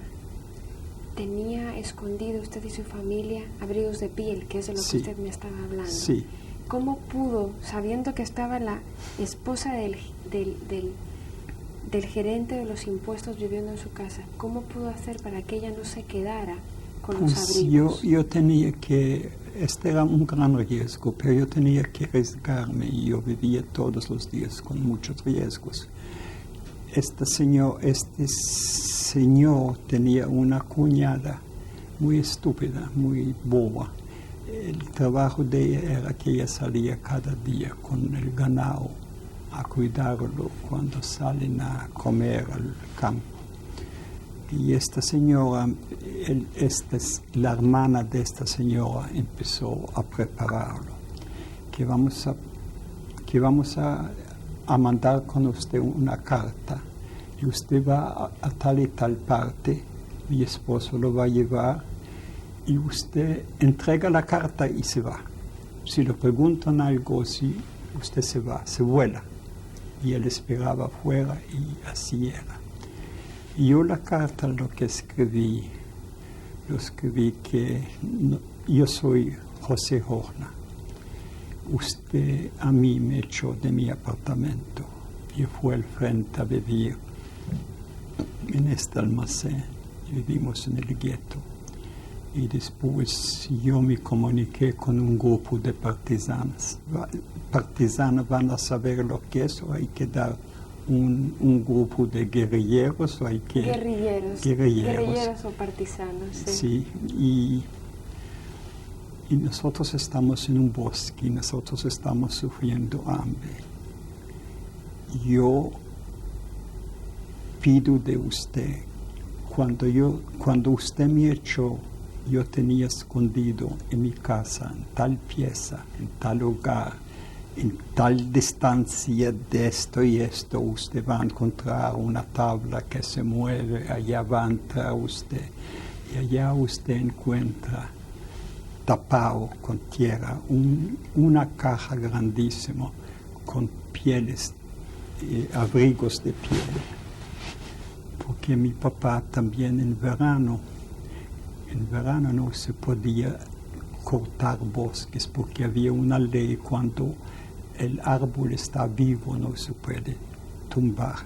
Speaker 2: tenía escondido, usted y su familia, abrigos de piel, que es de lo que usted me estaba hablando.
Speaker 3: Sí.
Speaker 2: ¿Cómo pudo, sabiendo que estaba la esposa del del gerente de los impuestos viviendo en su casa. ¿Cómo pudo hacer para que ella no se quedara con los
Speaker 3: Pues
Speaker 2: abrigos?
Speaker 3: yo tenía que, este era un gran riesgo, pero yo tenía que arriesgarme y yo vivía todos los días con muchos riesgos. Este señor tenía una cuñada muy estúpida, muy boba. El trabajo de ella era que ella salía cada día con el ganado a cuidarlo cuando salen a comer al campo. Y esta señora, la hermana de esta señora empezó a prepararlo, que vamos a mandar con usted una carta y usted va a tal y tal parte, mi esposo lo va a llevar y usted entrega la carta y se va. Si le preguntan algo, si usted se va, se vuela. Y él esperaba afuera y así era. Y yo la carta lo escribí que yo soy José Horna. Usted a mí me echó de mi apartamento. Yo fui al frente a vivir en este almacén. Vivimos en el gueto. Y después yo me comuniqué con un grupo de partisanas. Partisanas van a saber lo que es, o hay que dar un grupo de guerrilleros, o hay que...
Speaker 2: Guerrilleros o partisanos, sí.
Speaker 3: Sí, y nosotros estamos en un bosque, y nosotros estamos sufriendo hambre. Yo pido de usted, cuando usted me echó, yo tenía escondido en mi casa, en tal pieza, en tal hogar, en tal distancia de esto y esto, usted va a encontrar una tabla que se mueve, allá va a entrar usted, y allá usted encuentra tapado con tierra una caja grandísima con pieles, abrigos de piel, porque mi papá también en verano no se podía cortar bosques porque había una ley: cuando el árbol está vivo no se puede tumbar,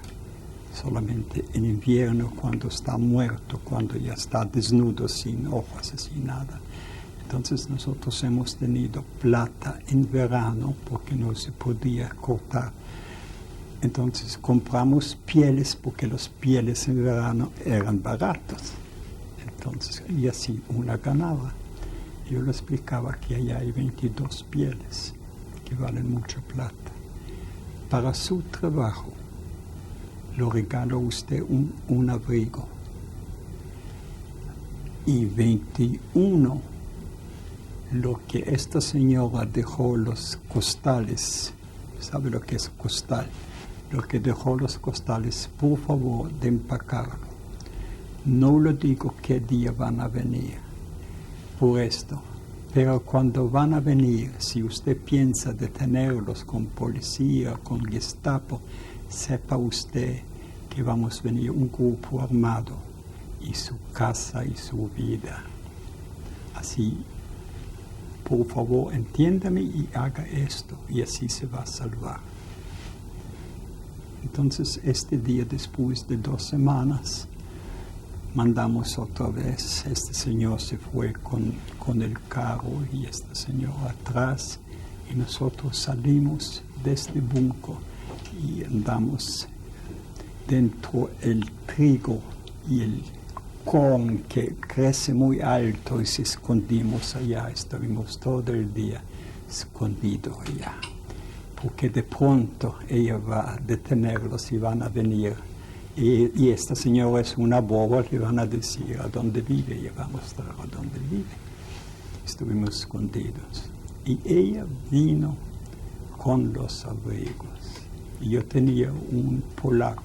Speaker 3: solamente en invierno, cuando está muerto, cuando ya está desnudo, sin hojas, sin nada. Entonces nosotros hemos tenido plata en verano porque no se podía cortar. Entonces compramos pieles porque los pieles en verano eran baratos. Entonces, y así una ganaba. Yo le explicaba que allá hay 22 pieles que valen mucha plata. Para su trabajo, lo regalo a usted un abrigo. Y 21, lo que esta señora dejó los costales, ¿sabe lo que es costal? Lo que dejó los costales, por favor, de empacarlo. No le digo qué día van a venir por esto, pero cuando van a venir, si usted piensa detenerlos con policía, con Gestapo, sepa usted que vamos a venir un grupo armado y su casa y su vida. Así, por favor, entiéndame y haga esto, y así se va a salvar. Entonces, este día, después de 2 semanas, mandamos otra vez. Este señor se fue con el carro y este señor atrás, y nosotros salimos de este búnker y andamos dentro el trigo y el corn que crece muy alto, y se escondimos allá. Estuvimos todo el día escondidos allá, porque de pronto ella va a detenerlos y van a venir. Y esta señora es una boba, le van a decir a dónde vive, y va a mostrar a dónde vive. Estuvimos escondidos. Y ella vino con los abrigos. Y yo tenía un polaco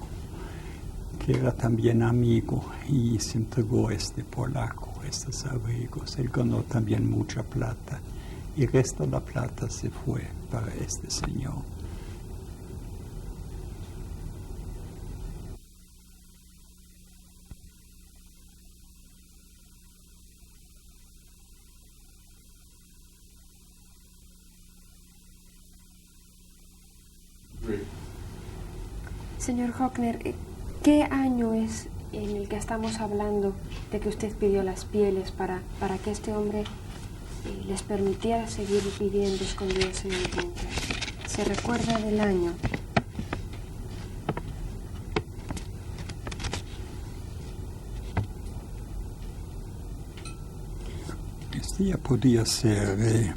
Speaker 3: que era también amigo, y se entregó este polaco, estos abrigos. Él ganó también mucha plata, y el resto de la plata se fue para este señor.
Speaker 2: Señor Hockner, ¿qué año es en el que estamos hablando de que usted pidió las pieles para que este hombre les permitiera seguir viviendo escondidos en el búnker? ¿Se recuerda del año?
Speaker 3: Este ya podía ser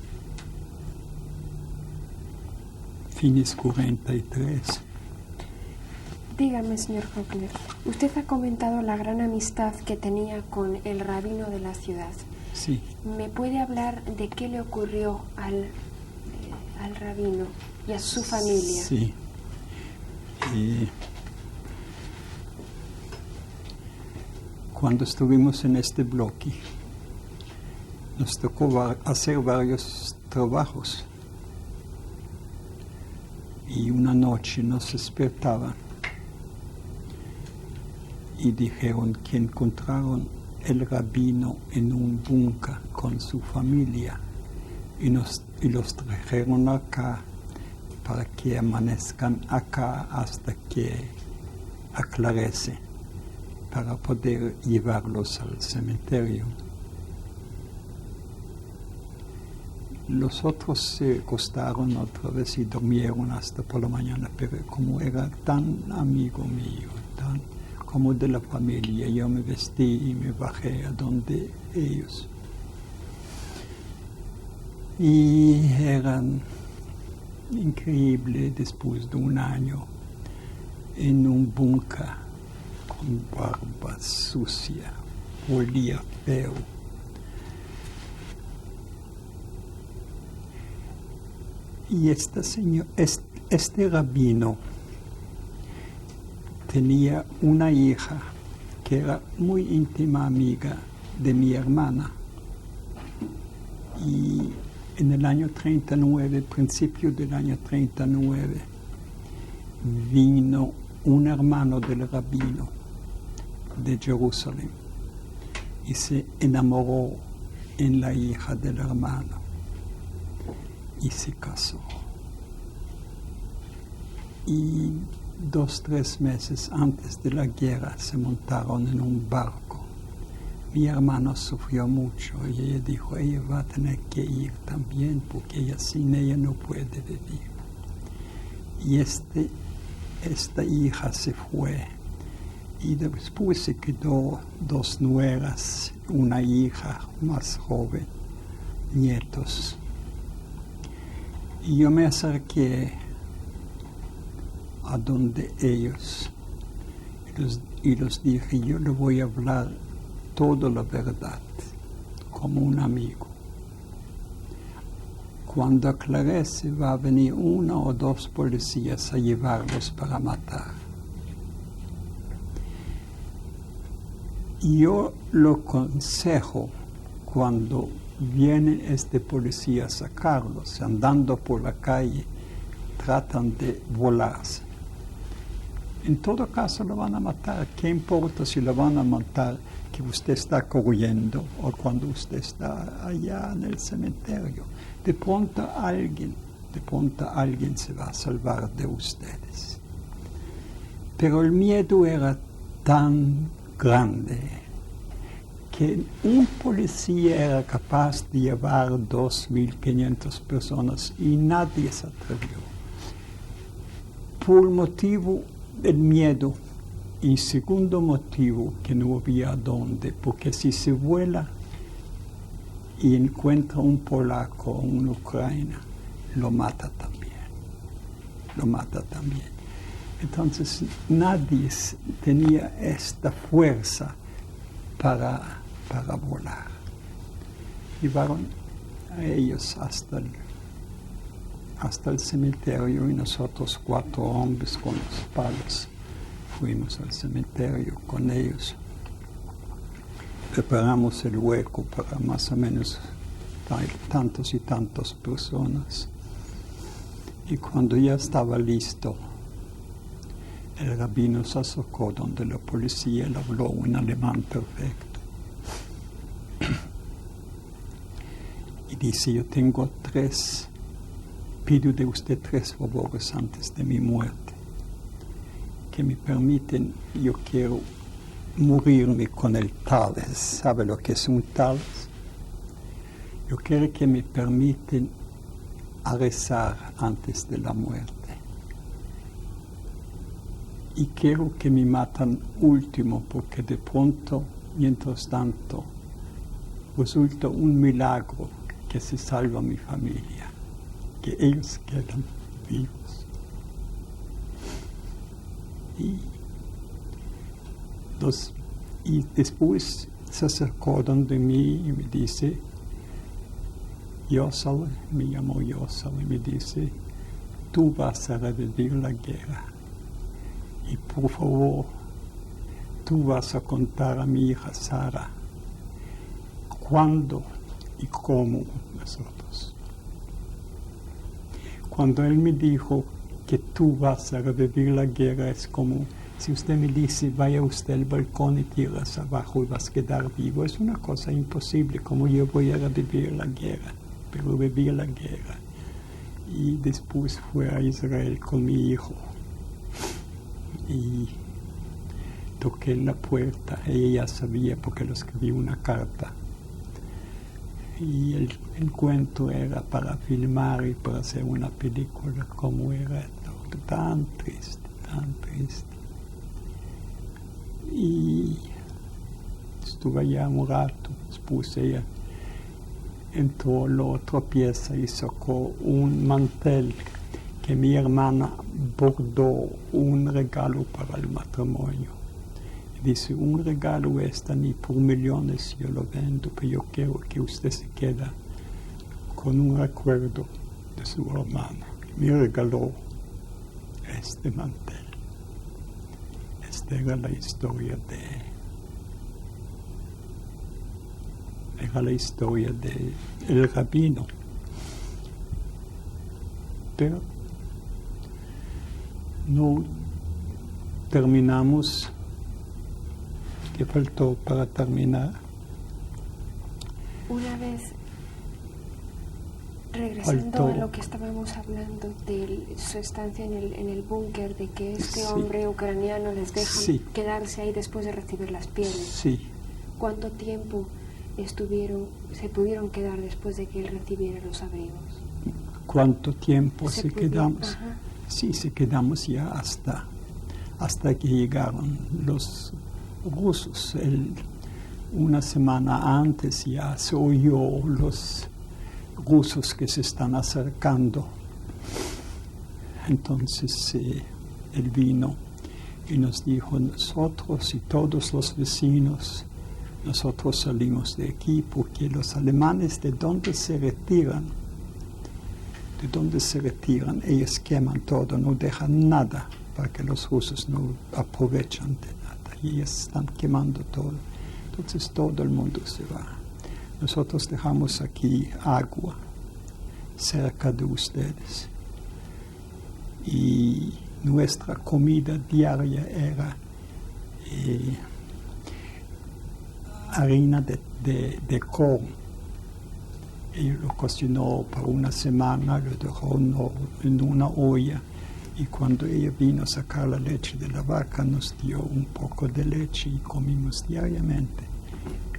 Speaker 3: fines 43.
Speaker 2: Dígame, señor Hockner, usted ha comentado la gran amistad que tenía con el rabino de la ciudad.
Speaker 3: Sí.
Speaker 2: ¿Me puede hablar de qué le ocurrió al rabino y a su familia?
Speaker 3: Sí. Cuando estuvimos en este bloque, nos tocó hacer varios trabajos. Y una noche nos despertaban y dijeron que encontraron el rabino en un búnker con su familia y los trajeron acá para que amanezcan acá hasta que aclarece, para poder llevarlos al cementerio. Los otros se acostaron otra vez y durmieron hasta por la mañana, pero como era tan amigo mío, tan como de la familia, yo me vestí y me bajé a donde ellos. Y eran increíbles después de un año en un búnker con barba sucia, olía feo. Y este rabino tenía una hija que era muy íntima amiga de mi hermana. Y en el año 39, principio del año 39, vino un hermano del rabino de Jerusalén y se enamoró en la hija del hermano y se casó. Y 2-3 meses antes de la guerra se montaron en un barco. Mi hermano sufrió mucho y ella dijo, ella va a tener que ir también porque ella sin ella no puede vivir. Y esta hija se fue y después se quedó 2 nueras, una hija más joven, nietos. Y yo me acerqué a donde ellos y los dije, yo le voy a hablar toda la verdad, como un amigo. Cuando aclarece va a venir 1 o 2 policías a llevarlos para matar. Y yo lo aconsejo cuando vienen policía a sacarlos, andando por la calle, tratan de volarse. En todo caso lo van a matar. ¿Qué importa si lo van a matar que usted está corriendo o cuando usted está allá en el cementerio? De pronto alguien se va a salvar de ustedes. Pero el miedo era tan grande que un policía era capaz de llevar 2.500 personas y nadie se atrevió. Por motivo del miedo y segundo motivo que no había dónde, porque si se vuela y encuentra un polaco o un ucraniano, lo mata también. Entonces nadie tenía esta fuerza para volar. Llevaron a ellos hasta el cementerio y nosotros 4 hombres con los palos fuimos al cementerio con ellos. Preparamos el hueco para más o menos tantos y tantas personas. Y cuando ya estaba listo, el rabino se acercó donde la policía le habló en alemán perfecto. Y dice, yo tengo pido de usted 3 favores antes de mi muerte. que me permiten, yo quiero morirme con el Thales. ¿Sabe lo que es un Thales? Yo quiero que me permiten a rezar antes de la muerte. Y quiero que me matan último, porque de pronto, mientras tanto, resulta un milagro que se salva mi familia, que ellos quedan vivos. Y después se acercó donde mí y me dice, Yosal, me llamó Yosal y me dice, tú vas a revivir la guerra. Y por favor, tú vas a contar a mi hija Sara cuándo y cómo nosotros. Cuando él me dijo que tú vas a revivir la guerra, es como si usted me dice, vaya usted al balcón y tiras abajo y vas a quedar vivo. Es una cosa imposible, como yo voy a revivir la guerra, pero revivir la guerra. Y después fue a Israel con mi hijo. Y toqué la puerta, ella ya sabía porque le escribí una carta. Y el encuentro era para filmar y para hacer una película, como era todo, tan triste, tan triste. Y estuve allá un rato, después ella entró a la otra pieza y sacó un mantel que mi hermana bordó, un regalo para el matrimonio. Dice, un regalo ni por millones yo lo vendo, pero yo quiero que usted se quede con un recuerdo de su hermana. Me regaló este mantel. Esta era la historia de el rabino. Pero no terminamos. ¿Qué faltó para terminar?
Speaker 2: Una vez, regresando a lo que estábamos hablando de su estancia en el búnker, de que este hombre ucraniano les deja quedarse ahí después de recibir las pieles.
Speaker 3: Sí.
Speaker 2: ¿Cuánto tiempo se pudieron quedar después de que él recibiera los abrigos?
Speaker 3: ¿Cuánto tiempo se quedamos?
Speaker 2: Ajá.
Speaker 3: Sí, se quedamos ya hasta que llegaron los rusos. Una semana antes ya se oyó los rusos que se están acercando. Entonces él vino y nos dijo, nosotros y todos los vecinos, nosotros salimos de aquí porque los alemanes de donde se retiran, ellos queman todo, no dejan nada para que los rusos no aprovechen de nada. Y ellos están quemando todo. Entonces todo el mundo se va. Nosotros dejamos aquí agua cerca de ustedes. Y nuestra comida diaria era harina de corn. Ella lo cocinó por una semana, lo dejó en una olla. Y cuando ella vino a sacar la leche de la vaca, nos dio un poco de leche y comimos diariamente.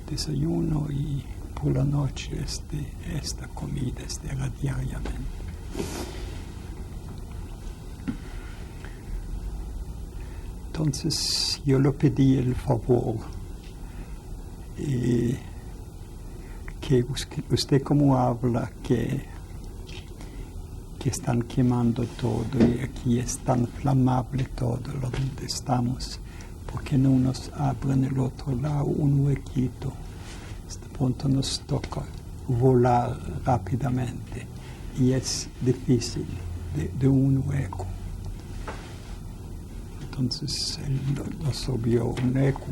Speaker 3: Desayuno y por la noche esta comida era diariamente. Entonces yo le pedí el favor que usted como habla que están quemando todo y aquí es tan flamable todo donde estamos, porque no nos abren el otro lado un huequito. De pronto nos toca volar rápidamente y es difícil de un hueco. Entonces él nos subió un hueco,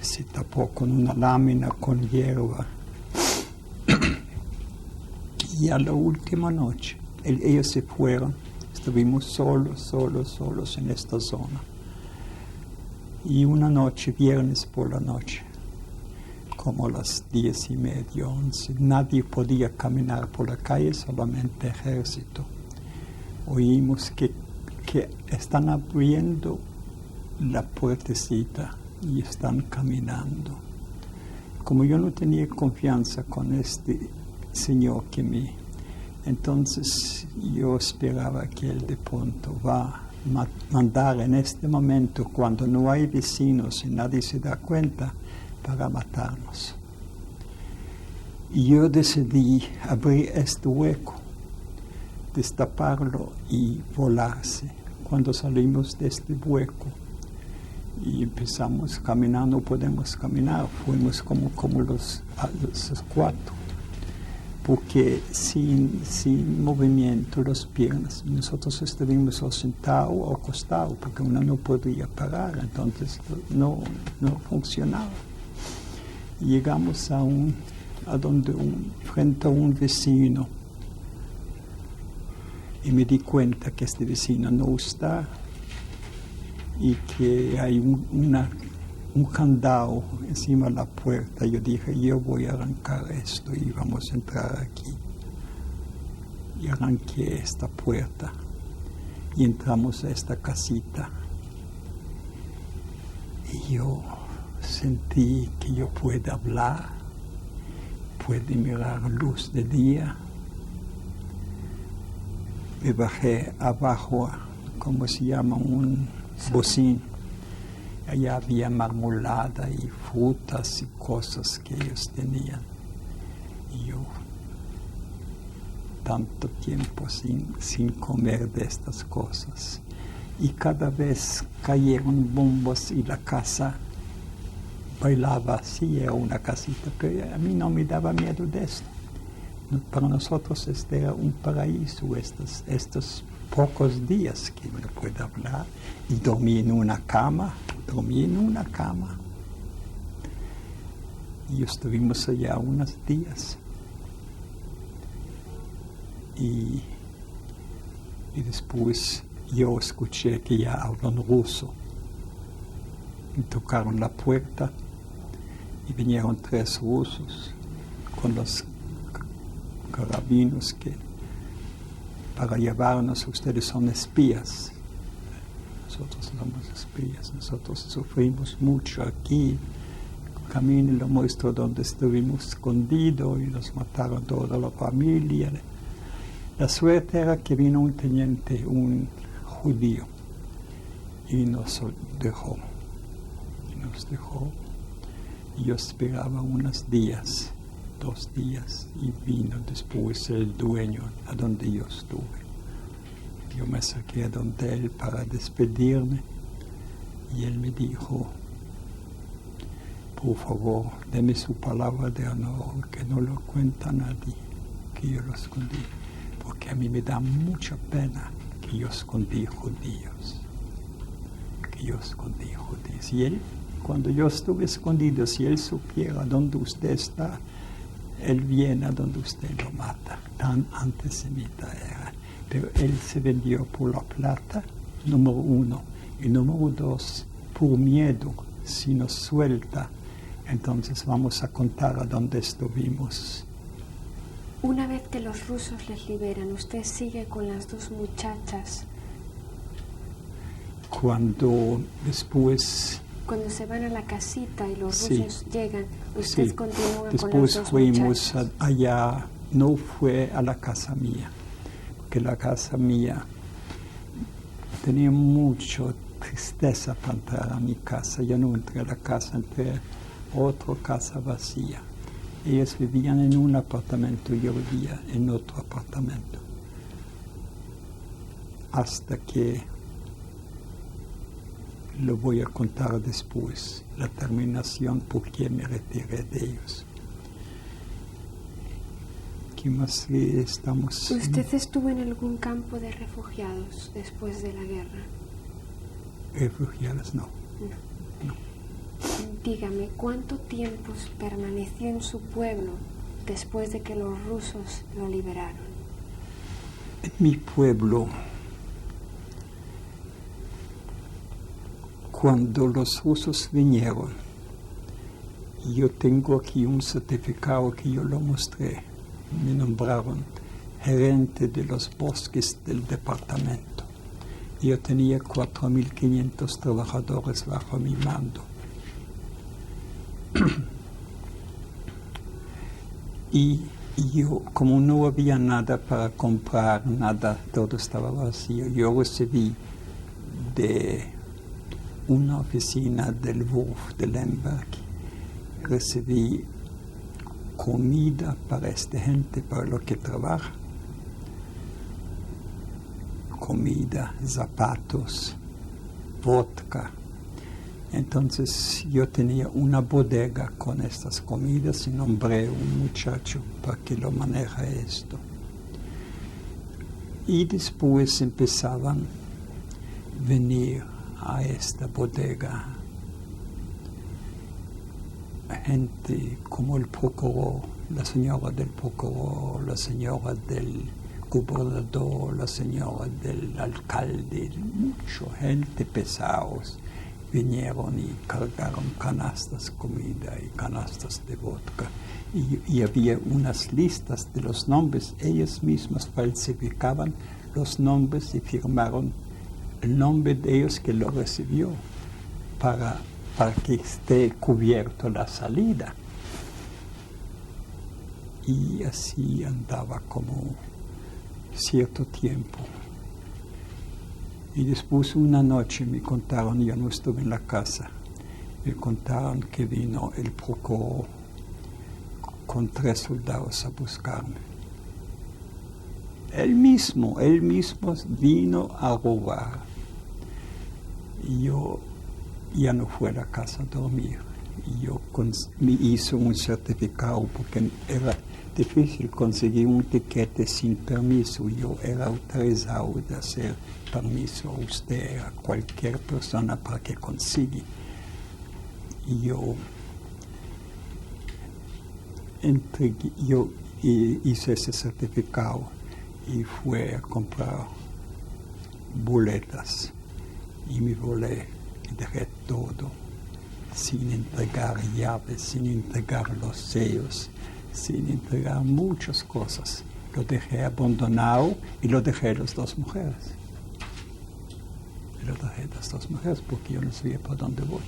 Speaker 3: se tapó con una lámina con hierba y a la última noche ellos se fueron, estuvimos solos en esta zona. Y una noche, viernes por la noche, como a las 10:30, 11, nadie podía caminar por la calle, solamente ejército. Oímos que están abriendo la puertecita y están caminando. Como yo no tenía confianza con este señor entonces yo esperaba que él de pronto va a mandar en este momento, cuando no hay vecinos y nadie se da cuenta, para matarnos. Y yo decidí abrir este hueco, destaparlo y volarse. Cuando salimos de este hueco y empezamos a caminar, no podemos caminar, fuimos como los cuatro, porque sin movimiento las piernas, nosotros estuvimos o sentados o acostados, porque uno no podía parar, entonces no funcionaba. Llegamos frente a un vecino, y me di cuenta que este vecino no está y que hay un candado encima de la puerta. Yo dije, yo voy a arrancar esto y vamos a entrar aquí. Y arranqué esta puerta y entramos a esta casita. Y yo sentí que yo puedo hablar, puedo mirar luz de día. Me bajé abajo, como se llama, un bocín. Allá había marmolada y frutas y cosas que ellos tenían. Y yo, tanto tiempo sin comer de estas cosas. Y cada vez cayeron bombas y la casa bailaba así, era una casita, pero a mí no me daba miedo de esto. Para nosotros este era un paraíso, estos pocos días que me puedo hablar, y dormí en una cama. Y estuvimos allá unos días. Y después yo escuché que ya hablan ruso. Y tocaron la puerta y vinieron 3 rusos con los carabinos para llevarnos. Ustedes son espías. Nosotros somos espías. Nosotros sufrimos mucho aquí. Camino lo muestro donde estuvimos escondidos y nos mataron toda la familia. La suerte era que vino un teniente, un judío, y nos dejó. Y yo esperaba unos días, 2 días, y vino después el dueño a donde yo estuve. Yo me acerqué a donde él para despedirme y él me dijo, por favor, deme su palabra de honor, que no lo cuenta nadie, que yo lo escondí, porque a mí me da mucha pena que yo escondí judíos. Y él, cuando yo estuve escondido, si él supiera dónde usted está, él viene a donde usted lo mata. Tan antisemita era. Pero él se vendió por la plata, número 1. Y número 2, por miedo, si nos suelta, entonces vamos a contar a dónde estuvimos.
Speaker 2: Una vez que los rusos les liberan, ¿usted sigue con las 2 muchachas?
Speaker 3: Cuando se
Speaker 2: van a la casita y los rusos llegan, ¿usted continúa con las 2
Speaker 3: muchachas? Después fuimos allá, no fue a la casa mía, porque la casa mía tenía mucha tristeza para entrar a mi casa. Yo no entré a la casa, entré a otra casa vacía. Ellos vivían en un apartamento, yo vivía en otro apartamento. Hasta que, lo voy a contar después, la terminación, porque me retiré de ellos. ¿Qué más estamos?
Speaker 2: ¿Usted estuvo en algún campo de refugiados después de la guerra?
Speaker 3: Refugiados, no.
Speaker 2: Dígame, ¿cuánto tiempo permaneció en su pueblo después de que los rusos lo liberaron?
Speaker 3: En mi pueblo, cuando los rusos vinieron, yo tengo aquí un certificado que yo lo mostré, me nombraron gerente de los bosques del departamento. Yo tenía 4.500 trabajadores bajo mi mando. Y yo, como no había nada para comprar, nada, todo estaba vacío, yo recibí de una oficina del Wurf de Lemberg, recibí comida para esta gente, para lo que trabaja. Comida, zapatos, vodka. Entonces yo tenía una bodega con estas comidas y nombré a un muchacho para que lo maneja esto. Y después empezaban a venir a esta bodega gente como el procurador, la señora del procurador, la señora del gobernador, la señora del alcalde, mucha gente pesados. Vinieron y cargaron canastas de comida y canastas de vodka. Y había unas listas de los nombres. Ellos mismos falsificaban los nombres y firmaron el nombre de ellos que lo recibió para que esté cubierto la salida. Y así andaba como cierto tiempo. Y después una noche me contaron, yo no estuve en la casa, me contaron que vino el procurador con 3 soldados a buscarme. Él mismo vino a robar. Y yo ya no fui a la casa a dormir. Y yo me hice un certificado porque era difícil conseguir un tiquete sin permiso. Yo era autorizado de hacer permiso a usted, a cualquier persona para que consiga. Y yo hice ese certificado y fui a comprar boletas y me volé y dejé todo sin entregar llaves, sin entregar los sellos, sin entregar muchas cosas. Lo dejé abandonado y lo dejé a las 2 mujeres. Lo dejé a las 2 mujeres porque yo no sabía por dónde voy.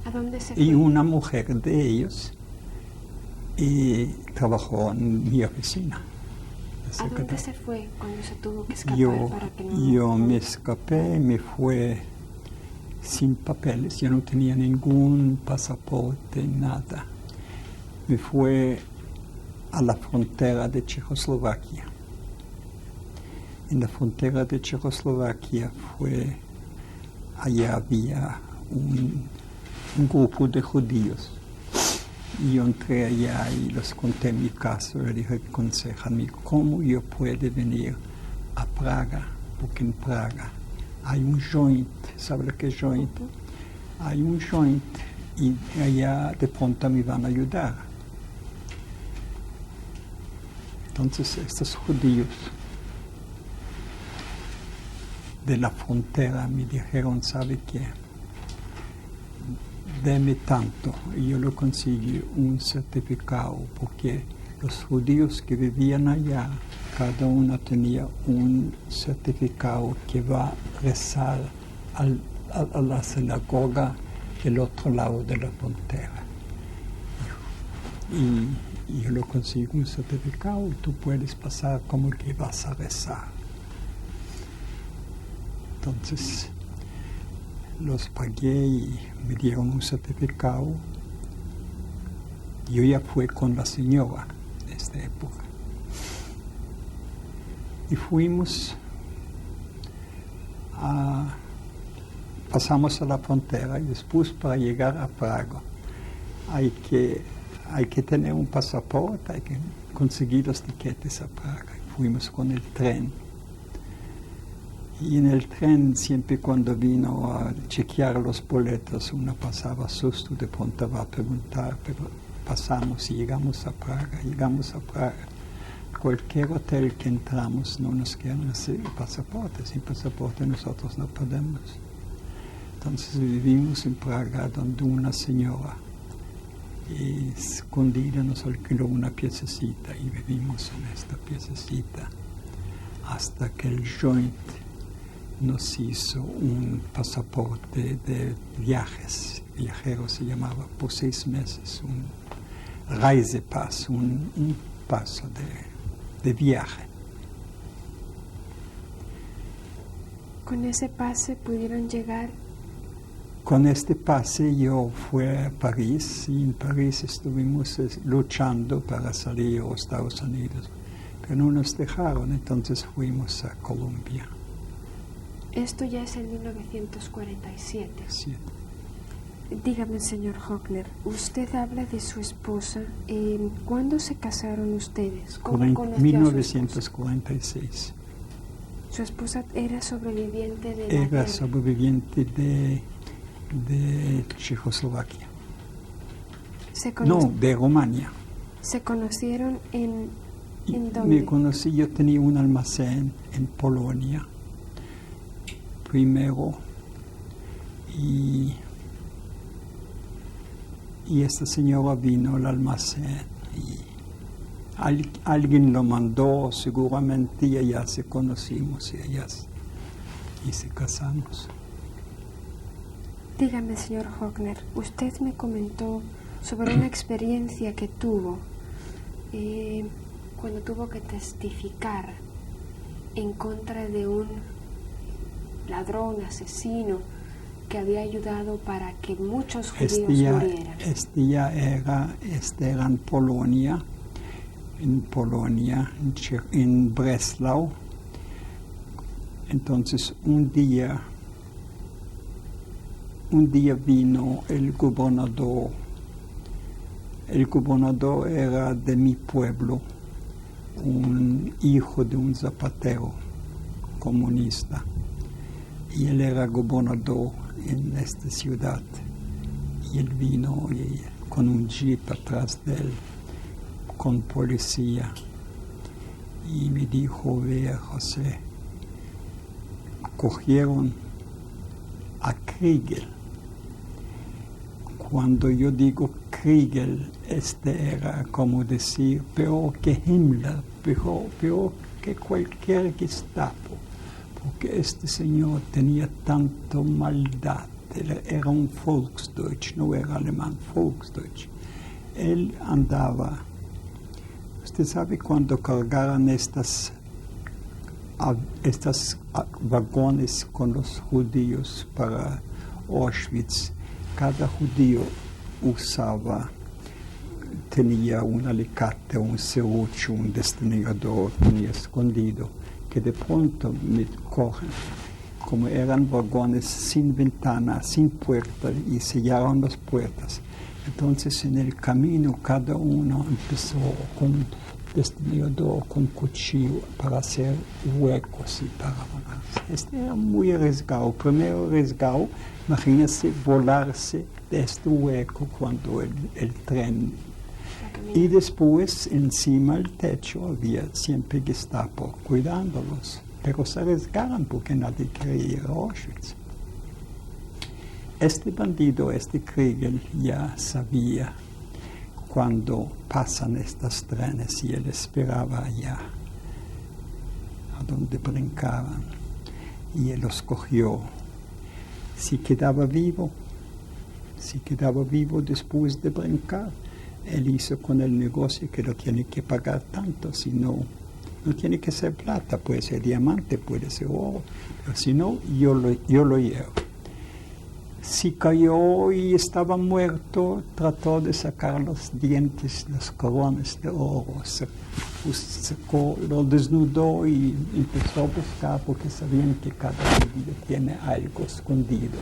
Speaker 2: ¿A dónde se fue?
Speaker 3: Y una mujer de ellos trabajó en mi oficina.
Speaker 2: ¿A dónde se fue cuando se tuvo que escapar para que no?
Speaker 3: Yo me escapé, me fui sin papeles, yo no tenía ningún pasaporte, nada. Me fui a la frontera de Checoslovaquia. En la frontera de Checoslovaquia allá había un grupo de judíos. Y yo entré allá y les conté mi caso, le dije, aconséjame cómo yo puedo venir a Praga, porque en Praga hay un joint, ¿sabe lo que es joint? Hay un joint y allá de pronto me van a ayudar. Entonces estos judíos de la frontera me dijeron, ¿sabe qué? Deme tanto, y yo lo conseguí un certificado, porque los judíos que vivían allá, cada uno tenía un certificado que va a rezar a la sinagoga del otro lado de la frontera. Y yo lo consigo un certificado y tú puedes pasar como que vas a rezar. Entonces los pagué y me dieron un certificado. Yo ya fui con la señora de esta época. Y pasamos a la frontera y después para llegar a Praga hay que tener un pasaporte, hay que conseguir los tiquetes a Praga. Fuimos con el tren. Y en el tren, siempre cuando vino a chequear los boletos, uno pasaba susto, de pronto va a preguntar, pero pasamos y llegamos a Praga. Cualquier hotel que entramos no nos quieren hacer pasaporte. Sin pasaporte nosotros no podemos. Entonces vivimos en Praga donde una señora escondida nos alquiló una piececita y vivimos en esta piececita hasta que el joint nos hizo un pasaporte de viajero se llamaba, por 6 meses, un Reisepass, un paso de viaje.
Speaker 2: Con ese pase pudieron llegar.
Speaker 3: Con este pase yo fui a París y en París estuvimos luchando para salir a los Estados Unidos, pero no nos dejaron, entonces fuimos a Colombia.
Speaker 2: Esto ya es en 1947.
Speaker 3: Sí.
Speaker 2: Dígame, señor Hockner, usted habla de su esposa. ¿Cuándo se casaron ustedes? ¿Cómo conoció a su
Speaker 3: 1946.
Speaker 2: Su esposa era sobreviviente de la
Speaker 3: Era
Speaker 2: guerra.
Speaker 3: sobreviviente de Checoslovaquia. No, de Rumania.
Speaker 2: ¿Se conocieron en dónde?
Speaker 3: Me conocí, yo tenía un almacén en Polonia primero y esta señora vino al almacén y alguien lo mandó seguramente y allá se conocimos y se casamos.
Speaker 2: Dígame, señor Hockner, usted me comentó sobre una experiencia que tuvo cuando tuvo que testificar en contra de un ladrón, asesino, que había ayudado para que muchos judíos murieran.
Speaker 3: Este era en Polonia, en Breslau. Entonces un día vino el gobernador. El gobernador era de mi pueblo, un hijo de un zapatero comunista. Y él era gobernador en esta ciudad. Y él vino con un jeep atrás de él, con policía. Y me dijo, vea, José, cogieron a Kriegel. Cuando yo digo Kriegel, era como decir peor que Himmler, peor que cualquier Gestapo, porque este señor tenía tanto maldad. Él era un Volksdeutsch, no era alemán, Volksdeutsch. Él andaba, usted sabe cuando cargaran estas vagones con los judíos para Auschwitz, cada judío tenía un alicate, un serrucho, un destornillador, tenía escondido, que de pronto me cogen, como eran vagones sin ventana, sin puerta, y sellaron las puertas. Entonces en el camino cada uno empezó con destornillador, con cuchillo, para hacer huecos y para volarse. Este era muy arriesgado. Primero arriesgado, imagínense volarse de este hueco cuando el tren. Y después encima del techo había siempre Gestapo cuidándolos. Pero se arriesgaron porque nadie quería ir a Auschwitz. Este bandido, este Kriegel, ya sabía cuando pasan estos trenes y él esperaba allá, a donde brincaban, y él los cogió. Si quedaba vivo después de brincar, él hizo con el negocio que no tiene que pagar tanto, sino no tiene que ser plata, puede ser diamante, puede ser oro, pero si no, yo lo llevo. Si cayó y estaba muerto, trató de sacar los dientes, las coronas de oro, lo desnudó y empezó a buscar porque sabían que cada judío tiene algo escondido.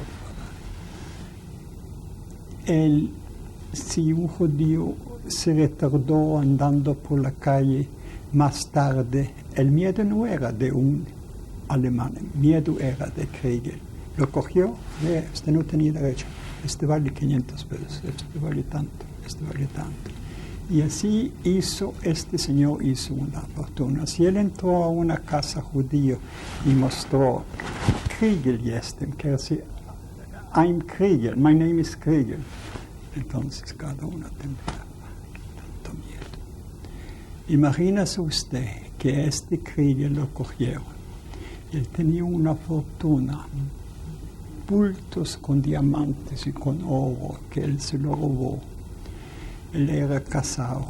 Speaker 3: Si un judío se retardó andando por la calle más tarde, el miedo no era de un alemán, el miedo era de Kriegel. Lo cogió, este no tenía derecho, este vale 500 pesos, este vale tanto. Y así este señor hizo una fortuna. Si él entró a una casa judía y mostró Kriegel jestem, que decía, I'm Kriegel, my name is Kriegel. Entonces cada uno tendría tanto miedo. Imagínese usted que este Krieger lo cogieron. Él tenía una fortuna, bultos con diamantes y con oro, que él se lo robó. Él era casado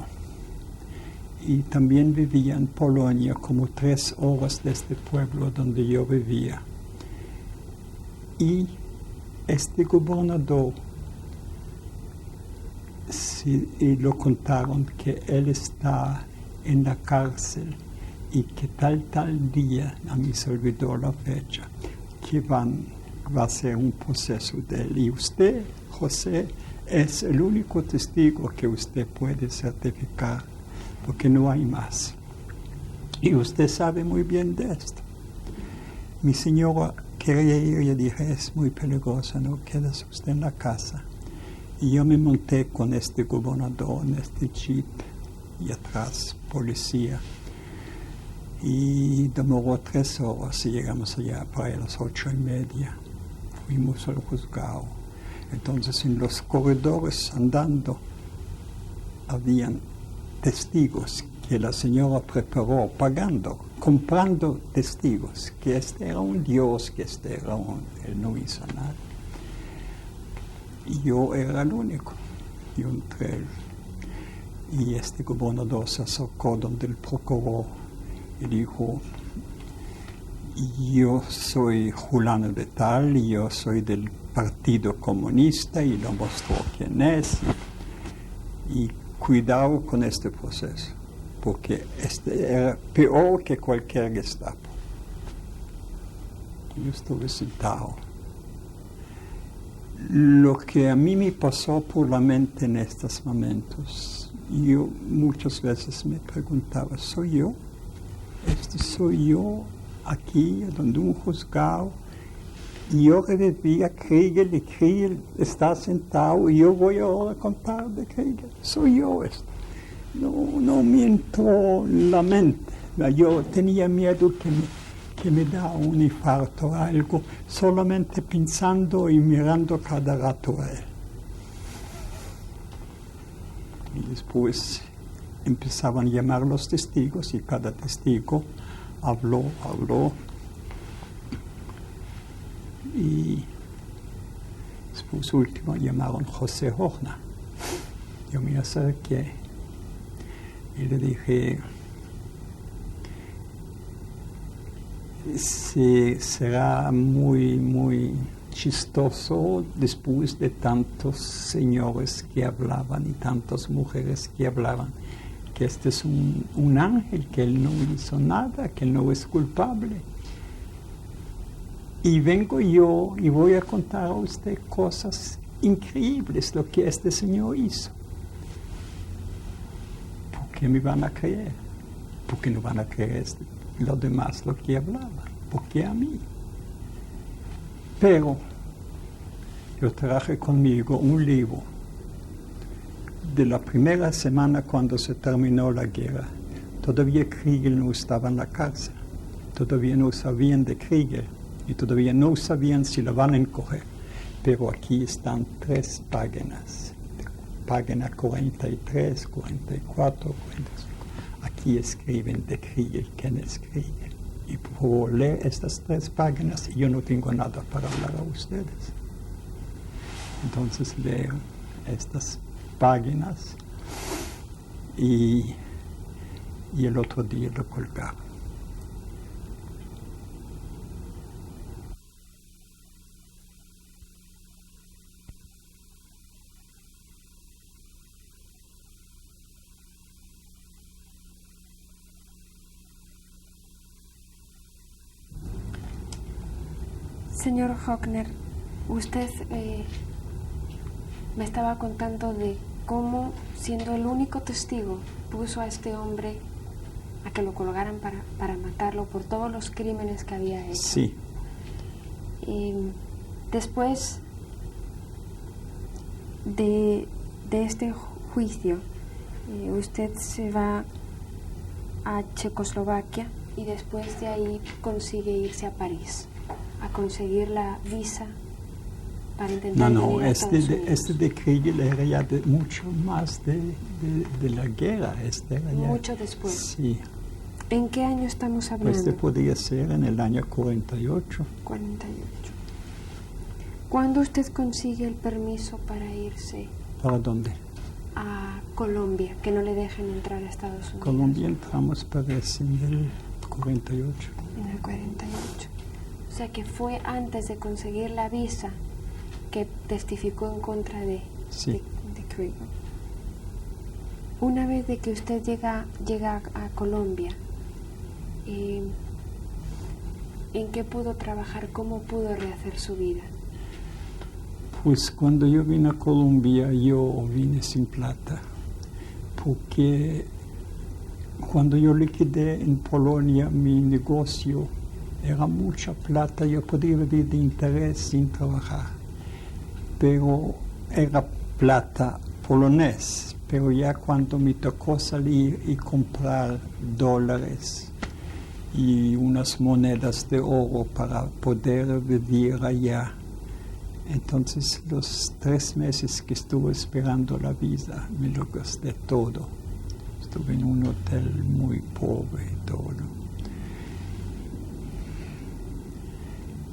Speaker 3: y también vivía en Polonia, como 3 horas de este pueblo donde yo vivía. Y este gobernador, y lo contaron que él está en la cárcel y que tal día, a mí se olvidó la fecha, que va a ser un proceso de él. Y usted, José, es el único testigo que usted puede certificar, porque no hay más. Y usted sabe muy bien de esto. Mi señora quería ir, yo dije, es muy peligroso, no quédese usted en la casa. Y yo me monté con este gobernador en este jeep y atrás policía. Y demoró 3 horas y llegamos allá para las 8:30. Fuimos al juzgado. Entonces en los corredores andando habían testigos que la señora preparó, pagando, comprando testigos, que este era un dios, que él no hizo nada. Y yo era el único. Yo entré. Y este gobernador se acercó donde el procurador y dijo, yo soy fulano de tal, y yo soy del Partido Comunista, y lo mostró quién es. Y cuidado con este proceso, porque este era peor que cualquier Gestapo. Yo estuve sentado. Lo que a mí me pasó por la mente en estos momentos, yo muchas veces me preguntaba, ¿soy yo? ¿Soy yo aquí, donde un juzgado? Y yo reviví a Krieger, y Krieger está sentado, y yo voy ahora a contar de Krieger. ¿Soy yo esto? No me entró en la mente. Yo tenía miedo que me da un infarto o algo, solamente pensando y mirando cada rato a él. Y después empezaban a llamar los testigos, y cada testigo habló. Y después último llamaron José Horna. Yo me acerqué y le dije, será muy chistoso después de tantos señores que hablaban y tantas mujeres que hablaban, que este es un ángel, que él no hizo nada, que no es culpable. Y vengo yo y voy a contar a usted cosas increíbles, lo que este señor hizo. ¿Por qué me van a creer? ¿Por qué no van a creer los demás lo que hablaban? ¿Por qué a mí? Pero yo traje conmigo un libro de la primera semana cuando se terminó la guerra. Todavía Krieger no estaba en la cárcel. Todavía no sabían de Krieger. Y todavía no sabían si la van a encoger. Pero aquí están 3 páginas. Página 43, 44, 45. Aquí escriben de Krieger, quién es Krieger. Y puedo leer estas 3 páginas y yo no tengo nada para hablar a ustedes. Entonces leo estas páginas y el otro día lo colgaron.
Speaker 2: Señor Hochner, usted me estaba contando de cómo, siendo el único testigo, puso a este hombre a que lo colgaran para matarlo por todos los crímenes que había hecho.
Speaker 3: Sí.
Speaker 2: Después de este juicio, usted se va a Checoslovaquia y después de ahí consigue irse a París a conseguir la visa para intentar
Speaker 3: No,
Speaker 2: venir a Estados Unidos.
Speaker 3: este de Krieger era ya mucho más de la guerra. Este era ya,
Speaker 2: mucho después.
Speaker 3: Sí,
Speaker 2: ¿En qué año estamos hablando?
Speaker 3: Este podría ser en el año 48.
Speaker 2: 48. ¿Cuándo usted consigue el permiso para irse
Speaker 3: ¿Para dónde?
Speaker 2: a Colombia, que no le dejen entrar a Estados Unidos?
Speaker 3: Colombia entramos, parece, en el 48.
Speaker 2: En el 48. O sea que fue antes de conseguir la visa que testificó en contra de Krieger. Una vez de que usted llega a Colombia, ¿en qué pudo trabajar? ¿Cómo pudo rehacer su vida?
Speaker 3: Pues cuando yo vine a Colombia, yo vine sin plata, porque cuando yo liquidé en Polonia mi negocio, era mucha plata, yo podía vivir de interés sin trabajar, pero era plata polonés, pero ya cuando me tocó salir y comprar dólares y unas monedas de oro para poder vivir allá, entonces los 3 meses que estuve esperando la visa me lo gasté todo. Estuve en un hotel muy pobre y todo.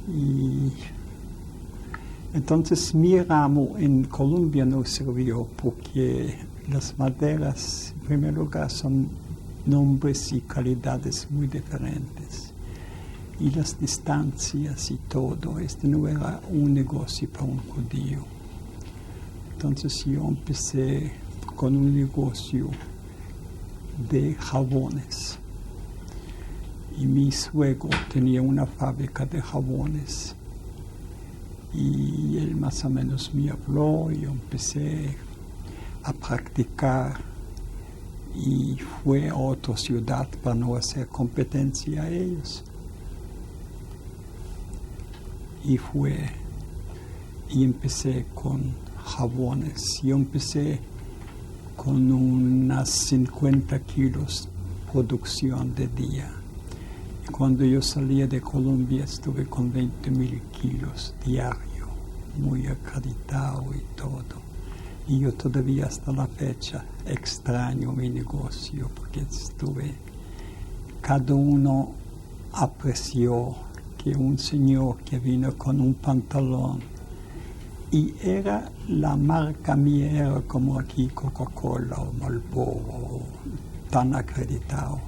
Speaker 3: Y entonces mi ramo en Colombia no sirvió porque las maderas, en primer lugar, son nombres y calidades muy diferentes. Y las distancias y todo, este no era un negocio para un judío. Entonces yo empecé con un negocio de jabones. Y mi suegro tenía una fábrica de jabones. Y él más o menos me habló, y yo empecé a practicar y fue a otra ciudad para no hacer competencia a ellos. Y empecé con jabones. Yo empecé con unas 50 kilos producción de día. Y cuando yo salía de Colombia estuve con 20.000 kilos diario, muy acreditado y todo. Y yo todavía hasta la fecha extraño mi negocio porque cada uno apreció que un señor que vino con un pantalón y era la marca mía, era como aquí Coca-Cola o Marlboro, tan acreditado.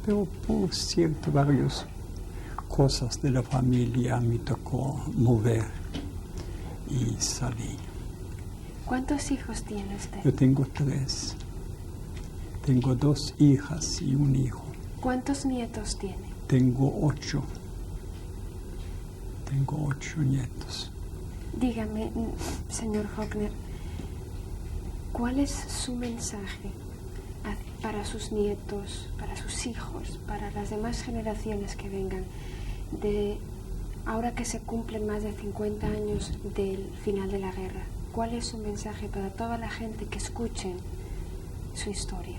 Speaker 3: Pero por cierto, varias cosas de la familia me tocó mover y salí.
Speaker 2: ¿Cuántos hijos tiene usted?
Speaker 3: Yo tengo 3. Tengo 2 hijas y un hijo.
Speaker 2: ¿Cuántos nietos tiene?
Speaker 3: Tengo 8. Tengo 8 nietos.
Speaker 2: Dígame, señor Hockner, ¿cuál es su mensaje para sus nietos, para sus hijos, para las demás generaciones que vengan, ahora que se cumplen más de 50 años del final de la guerra? ¿Cuál es su mensaje para toda la gente que escuche su historia?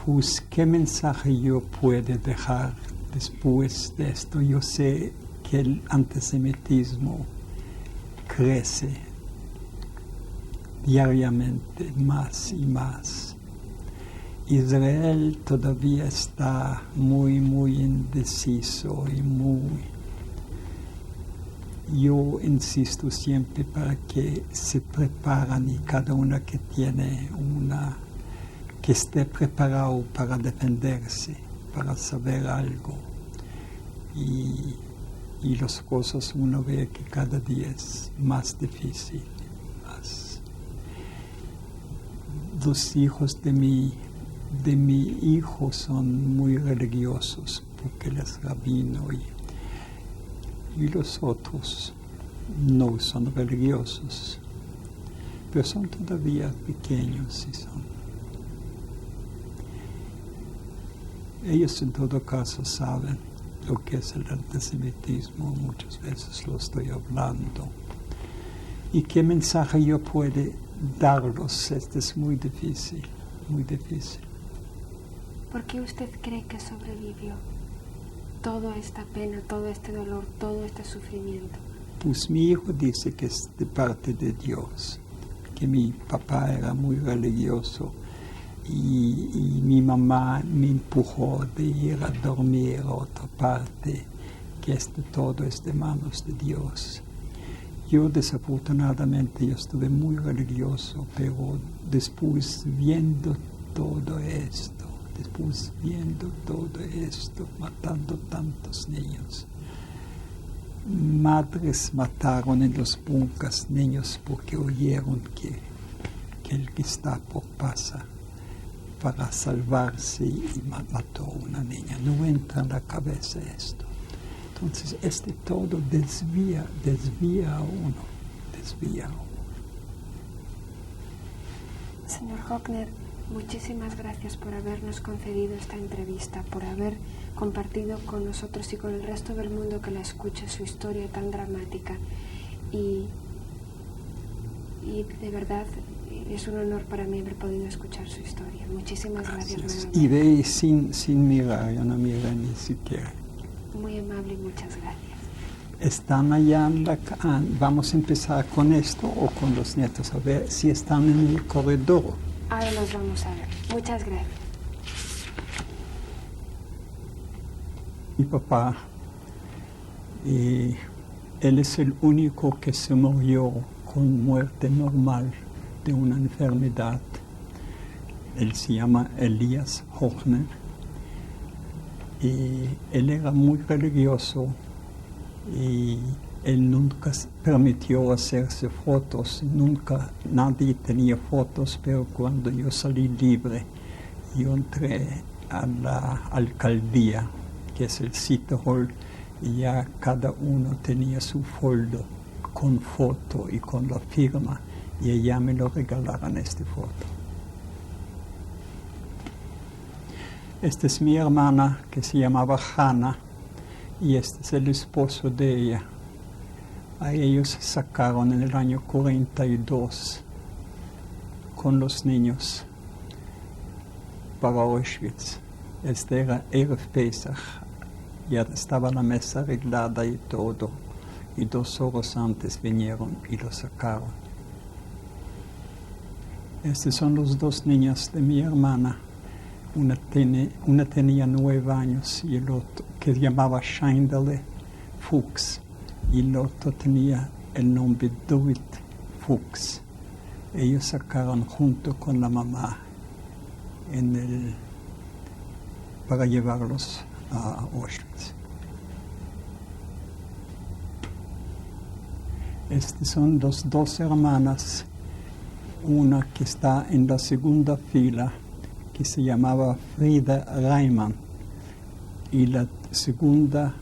Speaker 3: Pues, ¿qué mensaje yo puedo dejar después de esto? Yo sé que el antisemitismo crece diariamente más y más. Israel todavía está muy, muy indeciso y Yo insisto siempre para que se preparan y cada una que tiene que esté preparado para defenderse, para saber algo. Y las cosas uno ve que cada día es más difícil. Los hijos de mi hijo son muy religiosos porque él es rabino y los otros no son religiosos, pero son todavía pequeños y ellos en todo caso saben lo que es el antisemitismo, muchas veces lo estoy hablando. ¿Y qué mensaje yo puedo darlos? Esto es muy difícil, muy difícil.
Speaker 2: ¿Por qué usted cree que sobrevivió toda esta pena, todo este dolor, todo este sufrimiento?
Speaker 3: Pues mi hijo dice que es de parte de Dios, que mi papá era muy religioso y mi mamá me empujó de ir a dormir a otra parte, que todo es de manos de Dios. Yo desafortunadamente yo estuve muy religioso, pero después viendo todo esto, matando tantos niños. Madres mataron en los bunkers niños porque oyeron que el Gestapo pasa para salvarse y mató a una niña. No entra en la cabeza esto. Entonces, todo desvía a uno.
Speaker 2: Señor Hockner, muchísimas gracias por habernos concedido esta entrevista, por haber compartido con nosotros y con el resto del mundo que la escuche su historia tan dramática. Y de verdad es un honor para mí haber podido escuchar su historia. Muchísimas gracias.
Speaker 3: Y ve sin mirar, yo no miré ni siquiera.
Speaker 2: Muy amable y muchas gracias.
Speaker 3: ¿Están allá vamos a empezar con esto o con los nietos? A ver si están en el corredor.
Speaker 2: Ahora los vamos a ver. Muchas gracias.
Speaker 3: Mi papá, él es el único que se murió con muerte normal de una enfermedad. Él se llama Elias Hockner y él era muy religioso y él nunca permitió hacerse fotos, nadie tenía fotos, pero cuando yo salí libre, yo entré a la alcaldía, que es el City Hall, y ya cada uno tenía su folder con foto y con la firma, y ella me lo regalaron esta foto. Esta es mi hermana, que se llamaba Hannah, y este es el esposo de ella. A ellos sacaron en el año 42 con los niños para Auschwitz. Este era Erev Pesach, ya estaba la mesa arreglada y todo, y 2 horas antes vinieron y lo sacaron. Estos son los 2 niños de mi hermana. Una tenía 9 años y el otro, que se llamaba Scheindele Fuchs, y el otro tenía el nombre David Fuchs. Ellos sacaron junto con la mamá para llevarlos a Auschwitz. Estas son las 2 hermanas, una que está en la segunda fila, que se llamaba Frida Reimann, y la segunda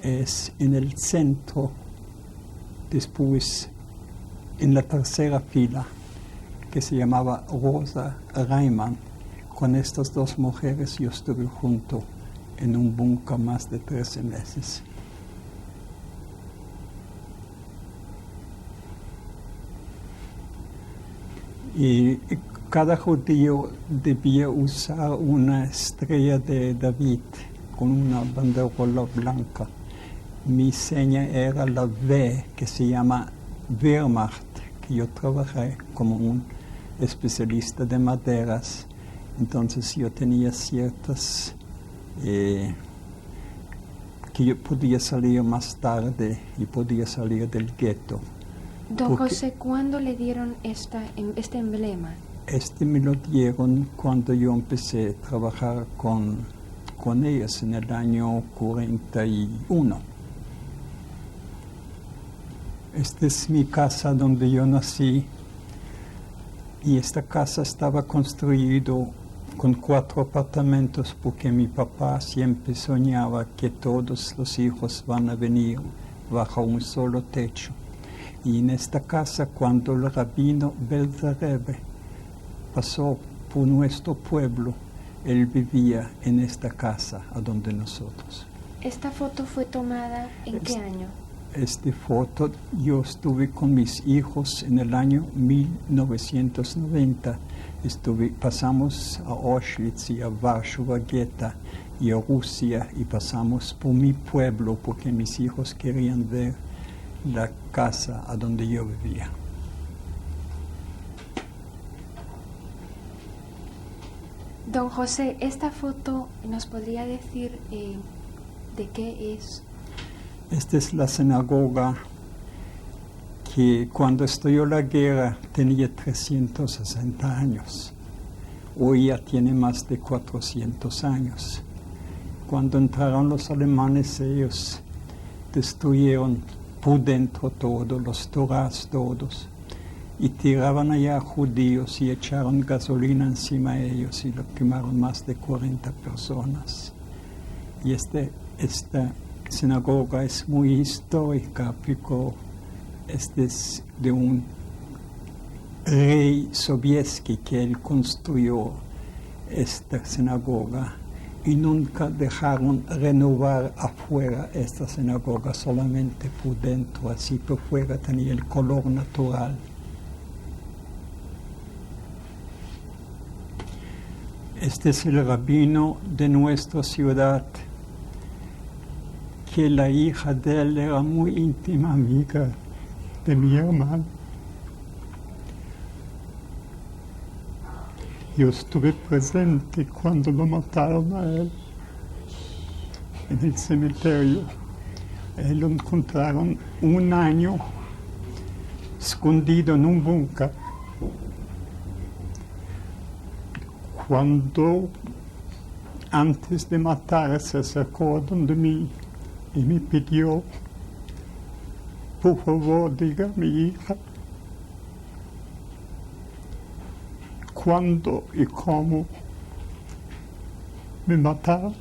Speaker 3: es en el centro, después en la tercera fila, que se llamaba Rosa Reimann. Con estas 2 mujeres yo estuve junto en un búnker más de 13 meses. Y cada judío debía usar una estrella de David con una banderola blanca. Mi seña era la V, que se llama Wehrmacht, que yo trabajé como un especialista de maderas. Entonces yo tenía ciertas que yo podía salir más tarde y podía salir del gueto.
Speaker 2: Don José, ¿cuándo le dieron este emblema?
Speaker 3: Este me lo dieron cuando yo empecé a trabajar con ellos en el año 41. Esta es mi casa donde yo nací, y esta casa estaba construida con 4 apartamentos porque mi papá siempre soñaba que todos los hijos van a venir bajo un solo techo. Y en esta casa, cuando el rabino Belzerebe pasó por nuestro pueblo, él vivía en esta casa a donde nosotros.
Speaker 2: ¿Esta foto fue tomada en qué año?
Speaker 3: Esta foto yo estuve con mis hijos en el año 1990. Pasamos a Auschwitz y a Varsovia Geta y a Rusia, y pasamos por mi pueblo porque mis hijos querían ver la casa a donde yo vivía.
Speaker 2: Don José, esta foto nos podría decir de qué es.
Speaker 3: Esta es la sinagoga que cuando estalló la guerra tenía 360 años. Hoy ya tiene más de 400 años. Cuando entraron los alemanes, ellos destruyeron por dentro todo, los torás todos, y tiraban allá a judíos y echaron gasolina encima de ellos y lo quemaron más de 40 personas. Y esta sinagoga es muy histórica porque este es de un rey Sobieski que él construyó esta sinagoga y nunca dejaron renovar afuera esta sinagoga, solamente por dentro, así por fuera tenía el color natural. Este es el rabino de nuestra ciudad, que la hija de él era muy íntima amiga de mi hermano. Yo estuve presente cuando lo mataron a él en el cementerio. Él lo encontraron un año escondido en un búnker. Cuando antes de matar se acercó donde mí y me pidió, por favor, diga a mi hija cuándo y cómo me mataron.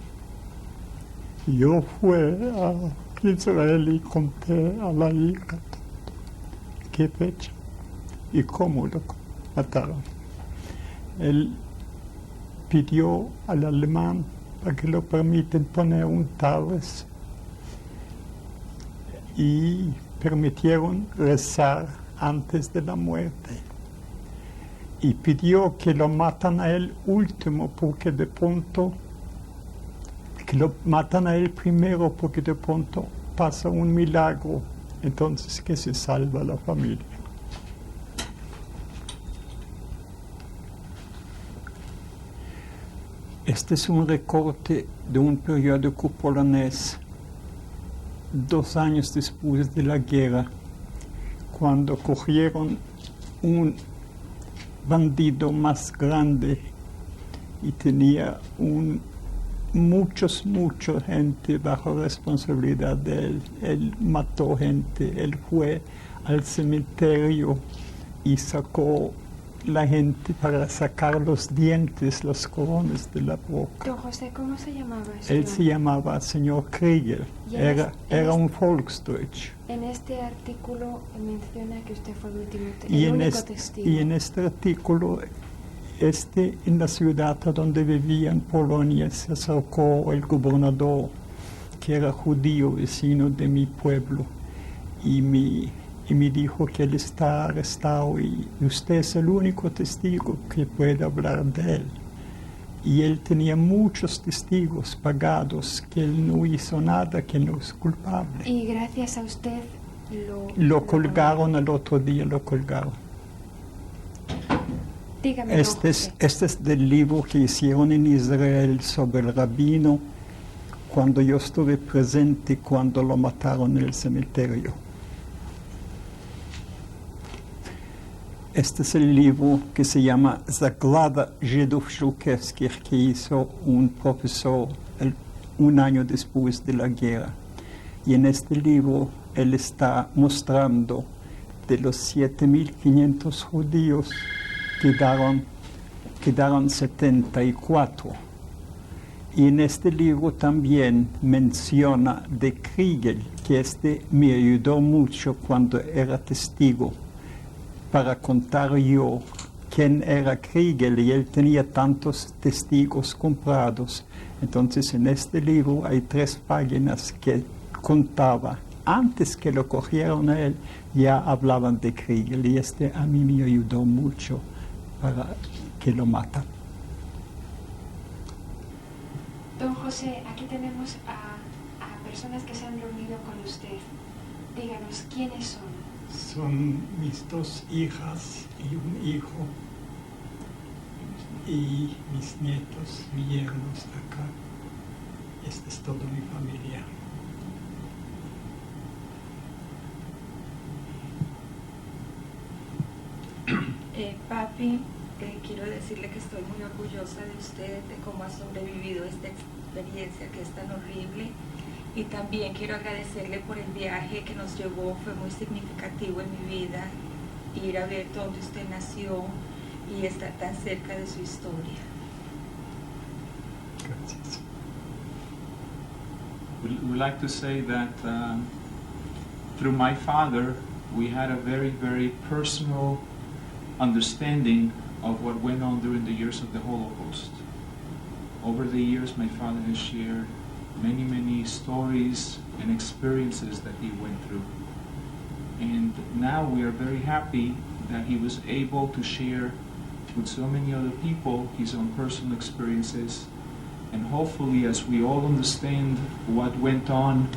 Speaker 3: Yo fui a Israel y conté a la hija qué fecha y cómo lo mataron. Él pidió al alemán para que lo permiten poner un tablas y permitieron rezar antes de la muerte. Y pidió que lo matan a él último, porque de pronto, que lo matan a él primero, porque de pronto pasa un milagro, entonces que se salva la familia. Este es un recorte de un periódico polonés 2 años después de la guerra, cuando cogieron un bandido más grande y tenía mucha gente bajo responsabilidad de él. Él mató gente, él fue al cementerio y sacó la gente para sacar los dientes, los corones de la boca.
Speaker 2: Don José, ¿cómo se llamaba este
Speaker 3: Él se llamaba señor Krieger, era un Volksdeutsch.
Speaker 2: En este artículo menciona que usted fue el último testigo.
Speaker 3: Y en este artículo, en la ciudad donde vivía en Polonia, se acercó el gobernador, que era judío, vecino de mi pueblo, y me dijo que él está arrestado y usted es el único testigo que puede hablar de él. Y él tenía muchos testigos pagados, que él no hizo nada, que no es culpable.
Speaker 2: Y gracias a usted
Speaker 3: lo colgaron el otro día, lo colgaron.
Speaker 2: Dígame,
Speaker 3: este es del libro que hicieron en Israel sobre el rabino, cuando yo estuve presente cuando lo mataron en el cementerio. Este es el libro que se llama Zaklada Żydów Żółkiewskich, que hizo un profesor un año después de la guerra. Y en este libro él está mostrando de los 7.500 judíos quedaron 74. Y en este libro también menciona de Kriegel, que me ayudó mucho cuando era testigo, para contar yo quién era Kriegel, y él tenía tantos testigos comprados. Entonces en este libro hay 3 páginas que contaba. Antes que lo cogieron a él, ya hablaban de Kriegel, y a mí me ayudó mucho para que lo matan.
Speaker 2: Don José, aquí tenemos a personas que se han reunido con usted. Díganos, ¿quiénes son?
Speaker 3: Son mis 2 hijas y un hijo. y mis nietos, mi yerno está acá. Esta es toda mi familia.
Speaker 4: Papi, quiero decirle que estoy muy orgullosa de usted, de cómo ha sobrevivido esta experiencia que es tan horrible. Y también quiero agradecerle por el viaje que nos llevó, fue muy significativo en mi vida, ir a ver dónde usted nació y estar tan cerca de su historia.
Speaker 3: Gracias.
Speaker 5: We'd like to say that through my father, we had a very, very personal understanding of what went on during the years of the Holocaust. Over the years, my father has shared many, many stories and experiences that he went through. And now we are very happy that he was able to share with so many other people his own personal experiences. And hopefully, as we all understand what went on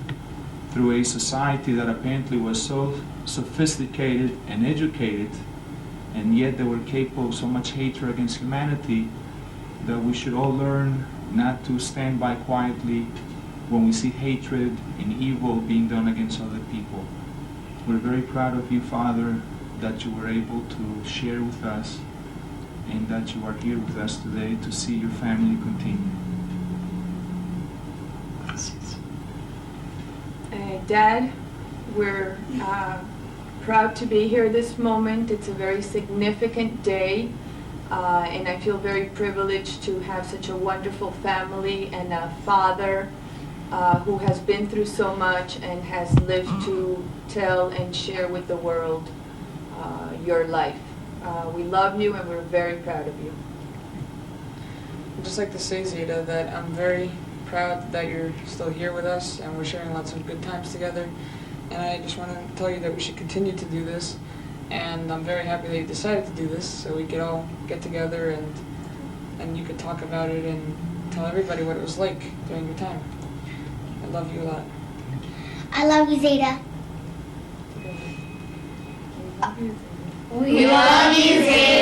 Speaker 5: through a society that apparently was so sophisticated and educated, and yet they were capable of so much hatred against humanity, that we should all learn not to stand by quietly when we see hatred and evil being done against other people. We're very proud of you, Father, that you were able to share with us and that you are here with us today to see your family continue.
Speaker 3: Gracias.
Speaker 6: Dad, we're proud to be here this moment. It's a very significant day, and I feel very privileged to have such a wonderful family and a father who has been through so much and has lived to tell and share with the world your life. We love you and we're very proud of you.
Speaker 7: I'd just like to say, Zeta, that I'm very proud that you're still here with us and we're sharing lots of good times together. And I just want to tell you that we should continue to do this. And I'm very happy that you decided to do this so we could all get together and you could talk about it and tell everybody what it was like during your time. I love you a lot.
Speaker 8: I love you, Zeta.
Speaker 6: We love you, Zeta.
Speaker 8: We love you, Zeta.